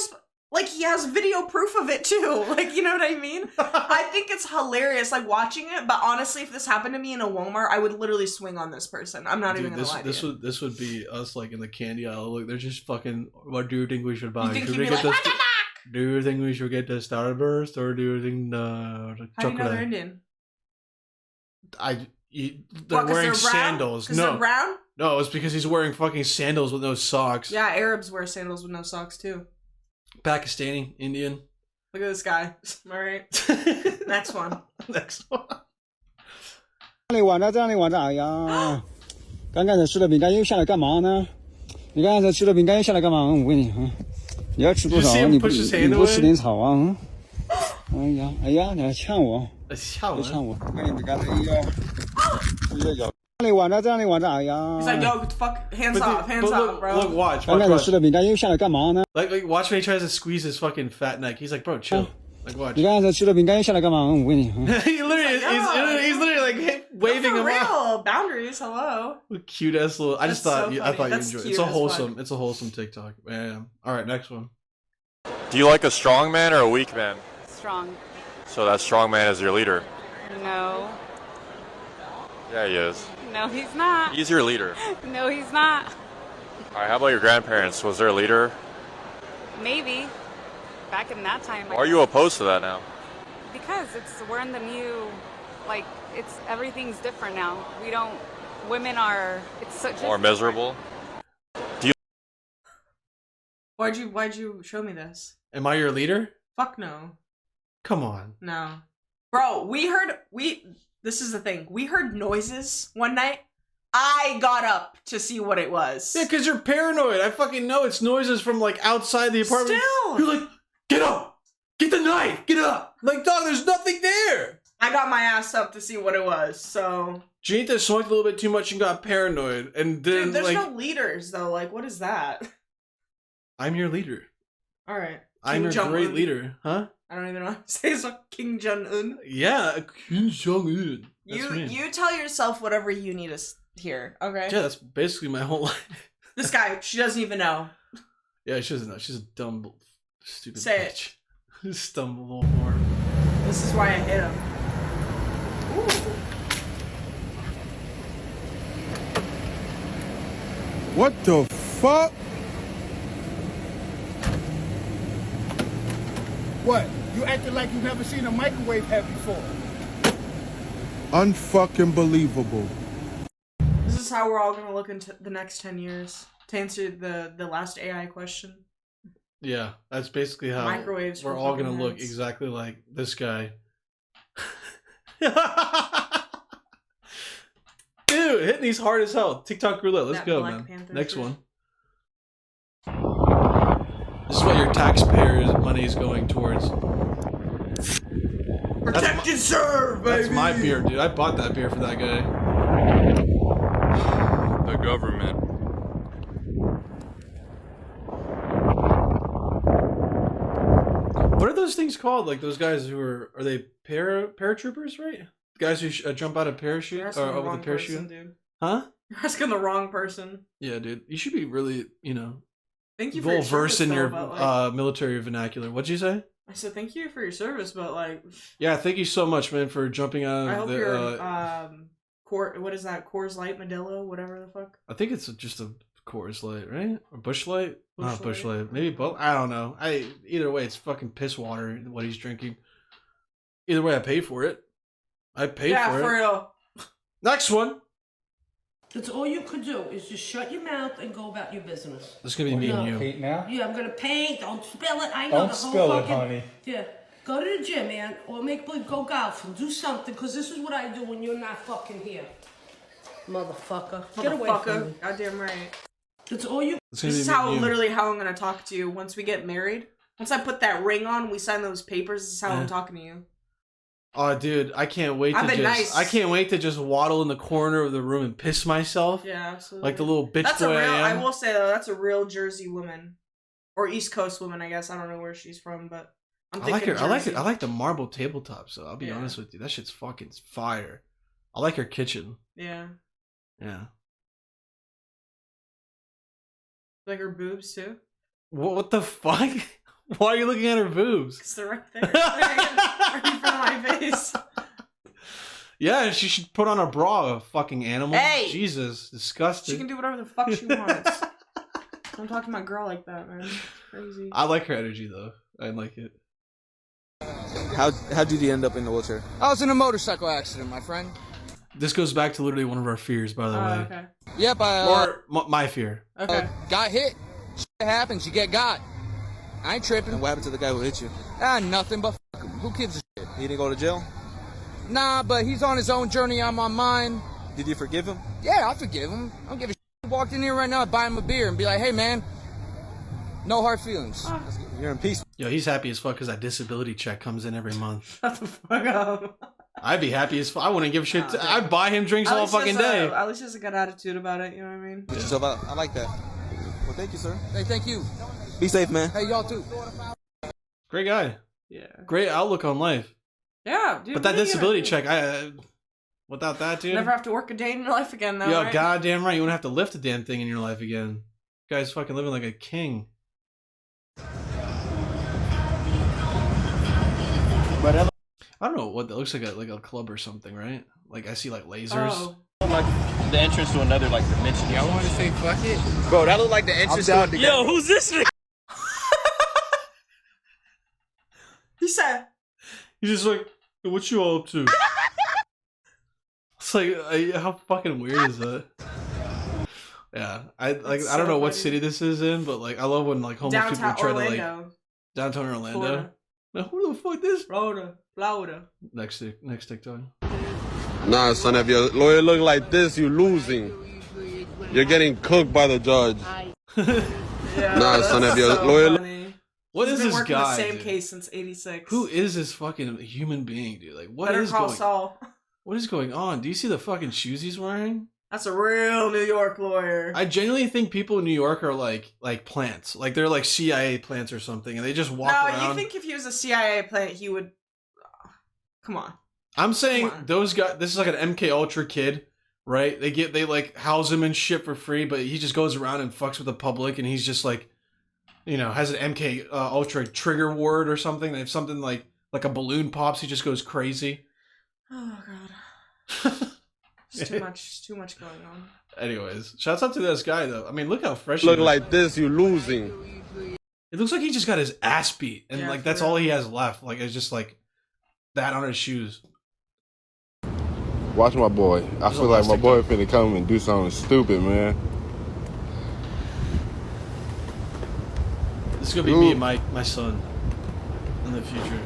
like, he has video proof of it too. Like, you know what I mean? I think it's hilarious, like, watching it, but honestly, if this happened to me in a Walmart, I would literally swing on this person. I'm not even gonna lie to you. This would be us, like, in the candy aisle. Look, they're just fucking, what do you think we should buy? You think he'd be like, what the fuck? Do you think we should get the Starburst, or do you think the chocolate? How do you know they're Indian? They're wearing sandals. No. They're brown? No, it's because he's wearing fucking sandals with no socks. Yeah, Arabs wear sandals with no socks too. Pakistani, Indian. Look at this guy. Alright. Next one. Next one. 这样你晚上，哎呀，刚才吃了饼干又下来干嘛呢？你刚才吃了饼干又下来干嘛？我问你啊，你要吃多少？你不吃点草啊？哎呀，你还呛我？呛我！那你刚才又咬。 这样你晚上，哎呀！ He's like, yo, what the fuck? Hands off, bro. Look, watch. 刚才吃了饼干又下来干嘛呢？ Like, watch when he tries to squeeze his fucking fat neck. He's like, bro, chill. Like, watch. 你刚才吃了饼干又下来干嘛？我问你。He's literally like waving him out. For real, boundaries. Hello. Cute ass little. I thought you enjoyed it. It's a wholesome. Fun. It's a wholesome TikTok. Man. All right, next one. Do you like a strong man or a weak man? Strong. So that strong man is your leader. No. Yeah, he is. No, he's not. He's your leader. No, he's not. All right, how about your grandparents? Was there a leader? Maybe. Back in that time. Why are you opposed to that now? Because we're in the new, like, everything's different now. Women are, it's such More miserable? Why'd you show me this? Am I your leader? Fuck no. Come on. No. Bro, this is the thing. We heard noises one night. I got up to see what it was. Yeah, because you're paranoid. I fucking know it's noises from, like, outside the apartment. Still! You're like, get up! Get the knife! Get up! I'm like, dog, there's nothing there! I got my ass up to see what it was, so... Janita smoked a little bit too much and got paranoid, and then, Dude, there's like... no leaders, though. Like, what is that? I'm your leader. Alright. I'm your great leader. Huh? I don't even know how to say it's like King Jong-un. Yeah, Kim Jong-un. You tell yourself whatever you need to hear, okay? Yeah, that's basically my whole life. This guy, she doesn't even know. Yeah, she doesn't know. She's a dumb, stupid Say bitch. Dumb little whore. This is why I hit him. Ooh. What the fuck? What? You acting like you've never seen a microwave head before. Unfucking believable. This is how we're all gonna look into the next 10 years. To answer the last AI question. Yeah, that's basically how Microwaves we're for all gonna fucking look heads. exactly like this guy. Dude, hitting these hard as hell. TikTok roulette. Let's That go, Black man. Panther Next shit. one. This is what your taxpayers' money is going towards. Protect and serve, baby! That's my beer, dude. I bought that beer for that guy. The government. What are those things called? Like those guys who are they paratroopers, right? The guys who jump out of parachute You're or asking the over wrong the parachute? person, dude. Huh? You're asking the wrong person. Yeah, dude. You should be really, Thank you for well your versed service, in your though, but, like, military vernacular. What'd you say? I said thank you for your service, but like, Yeah, thank you so much, man, for jumping out I of hope the. you're what is that? Coors Light, Modelo, whatever the fuck. I think it's just a Coors Light, right? Or Busch Light? Not Busch Light. Light. Maybe both. I don't know. Either way, it's fucking piss water. What he's drinking. Either way, I pay for it. I paid for it. Yeah, for real. Next one. That's all you could do is just shut your mouth and go about your business. This is gonna be me and you. Paint now? Yeah, I'm gonna paint. Don't spill it. I know Don't the whole spill it, fucking, honey. Yeah. Go to the gym, man, or go golfing. Do something, because this is what I do when you're not fucking here. Motherfucker. Get away from me. Goddamn right. That's all you... This is literally how I'm gonna talk to you once we get married. Once I put that ring on, we sign those papers, this is how I'm talking to you. Oh, dude, I can't wait I've to been just. nice. I can't wait to just waddle in the corner of the room and piss myself. Yeah, absolutely. Like the little bitch That's boy a real, I am. I will say though, that's a real Jersey woman. Or East Coast woman, I guess. I don't know where she's from, but I'm I like thinking her. Jersey. I like the marble tabletop. So I'll be Yeah. honest with you, that shit's fucking fire. I like her kitchen. Yeah. Yeah. Like her boobs too. What the fuck? Why are you looking at her boobs? Because they're right there. Right in front of my face. Yeah, she should put on a bra, a fucking animal. Hey! Jesus, disgusting. She can do whatever the fuck she wants. Don't talk to my girl like that, man. It's crazy. I like her energy though. I like it. How did you end up in the wheelchair? I was in a motorcycle accident, my friend. This goes back to literally one of our fears, by the way. Okay. Yep, My fear. Okay. Got hit. Shit happens, you get got. I ain't tripping. And what happened to the guy who hit you? Nothing, but fuck him. Who gives a shit? He didn't go to jail? Nah, but he's on his own journey, I'm on mine. Did you forgive him? Yeah, I forgive him. I don't give a shit. He walked in here right now, I'd buy him a beer and be like, hey man, no hard feelings. You're in peace. Yo, he's happy as fuck because that disability check comes in every month. Shut the fuck up. I'd be happy as fuck. I wouldn't give a shit. I'd buy him drinks all fucking day. At least he has a good attitude about it, you know what I mean? Put yourself out. I like that. Well, thank you, sir. Hey, thank you. Be safe, man. Hey, y'all too. Great guy. Yeah. Great outlook on life. Yeah, dude. But that what are you disability gonna check, without that, dude. never have to work a day in your life again, though. Yo, right? goddamn right. You wouldn't have to lift a damn thing in your life again. Guy's fucking living like a king. I don't know what that looks like, like a club or something, right? Like I see like lasers. Oh. Like the entrance to another like dimension. Y'all want to say fuck it, bro? That look like the entrance to a Yo, who's this nigga? He said. He's just like, hey, what you all up to? It's like, how fucking weird is that? Yeah, I don't know what city this is in, but like I love when like homeless people try to like downtown Orlando. Florida. Now who the fuck this? Florida. Next TikTok. Nah, son, if your lawyer look like this, you losing. You're getting cooked by the judge. Yeah, nah, son, if your lawyer. What is this guy? The same case since '86. Who is this fucking human being, dude? Like, what is Call going? Saul. What is going on? Do you see the fucking shoes he's wearing? That's a real New York lawyer. I genuinely think people in New York are like plants, like they're like CIA plants or something, and they just walk around. No, you think if he was a CIA plant, he would? Come on. I'm saying those guys. This is like an MK Ultra kid, right? They like house him and shit for free, but he just goes around and fucks with the public, and he's just like, you know, has an MK Ultra trigger ward or something. They have something like a balloon pops, he just goes crazy. Oh god. It's too much going on. Anyways, shouts out to this guy though. I mean, look how fresh. Look like this, you losing. It looks like he just got his ass beat, and like that's all he has left. Like it's just like that on his shoes. Watch my boy. I feel like my boy finna come and do something stupid, man. This is gonna be me and my son in the future.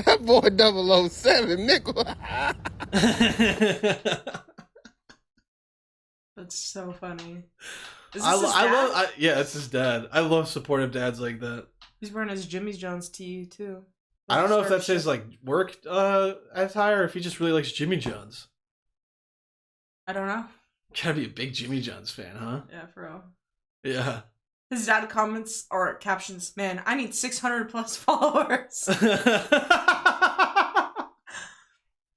That boy 007, nickel. That's so funny. Is this I his dad? love yeah, it's his dad. I love supportive dads like that. He's wearing his Jimmy John's tee too. I don't know if that's his like work attire or if he just really likes Jimmy John's. I don't know. Gotta be a big Jimmy John's fan, huh? Yeah, for real. Yeah. His dad comments or captions, man, I need 600 plus followers. Trying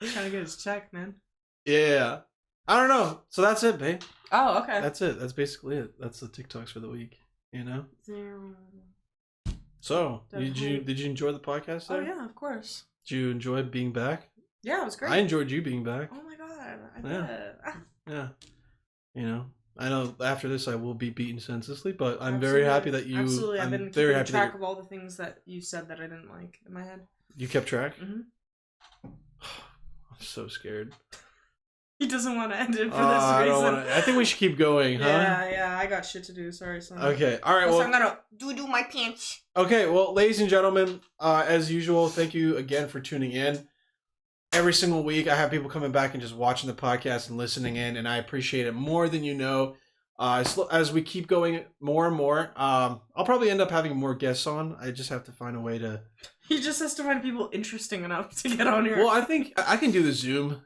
to get his check, man. Yeah. I don't know. So that's it, babe. Oh, okay. That's it. That's basically it. That's the TikToks for the week. You know? Zero. So, did you enjoy the podcast there? Oh yeah, of course. Did you enjoy being back? Yeah, it was great. I enjoyed you being back. Oh my god, I bet. Yeah. You know, I know after this I will be beaten senselessly, but I'm very happy that you. Absolutely, I've been very keeping happy track of all the things that you said that I didn't like in my head. You kept track? Mm-hmm. I'm so scared. He doesn't want to end it for this I reason. don't I think we should keep going, huh? Yeah, I got shit to do. Sorry, son. Okay, all right. Plus, well, I'm gonna do my pants. Okay, well, ladies and gentlemen, as usual, thank you again for tuning in. Every single week, I have people coming back and just watching the podcast and listening in, and I appreciate it more than you know. As we keep going more and more, I'll probably end up having more guests on. I just have to find a way to... He just has to find people interesting enough to get on here. Well, I think I can do the Zoom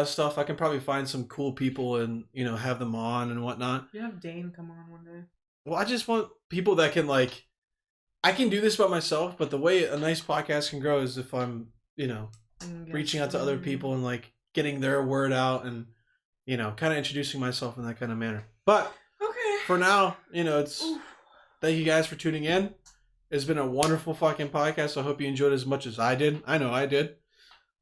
stuff. I can probably find some cool people and, you know, have them on and whatnot. You have Dane come on one day. Well, I just want people that can, like... I can do this by myself, but the way a nice podcast can grow is if I'm, you know, reaching out to other people and, like, getting their word out and, you know, kind of introducing myself in that kind of manner. But for now, you know, it's... Thank you guys for tuning in. It's been a wonderful fucking podcast. I hope you enjoyed it as much as I did. I know I did.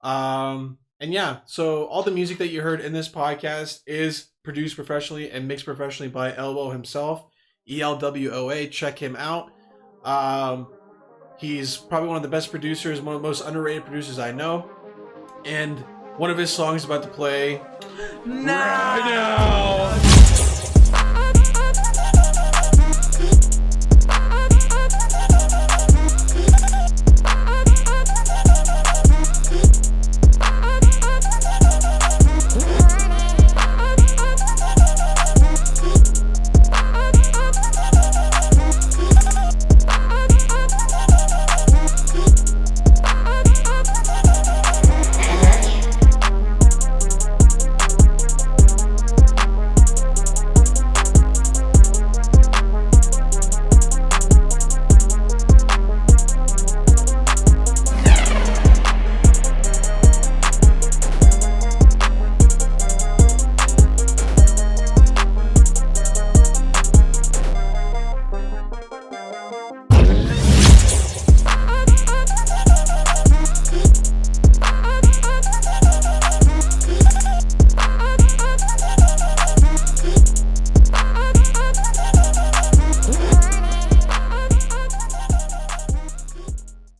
And yeah, so all the music that you heard in this podcast is produced professionally and mixed professionally by ELWOA himself. ELWOA. Check him out. He's probably one of the best producers, one of the most underrated producers I know. And one of his songs is about to play right now.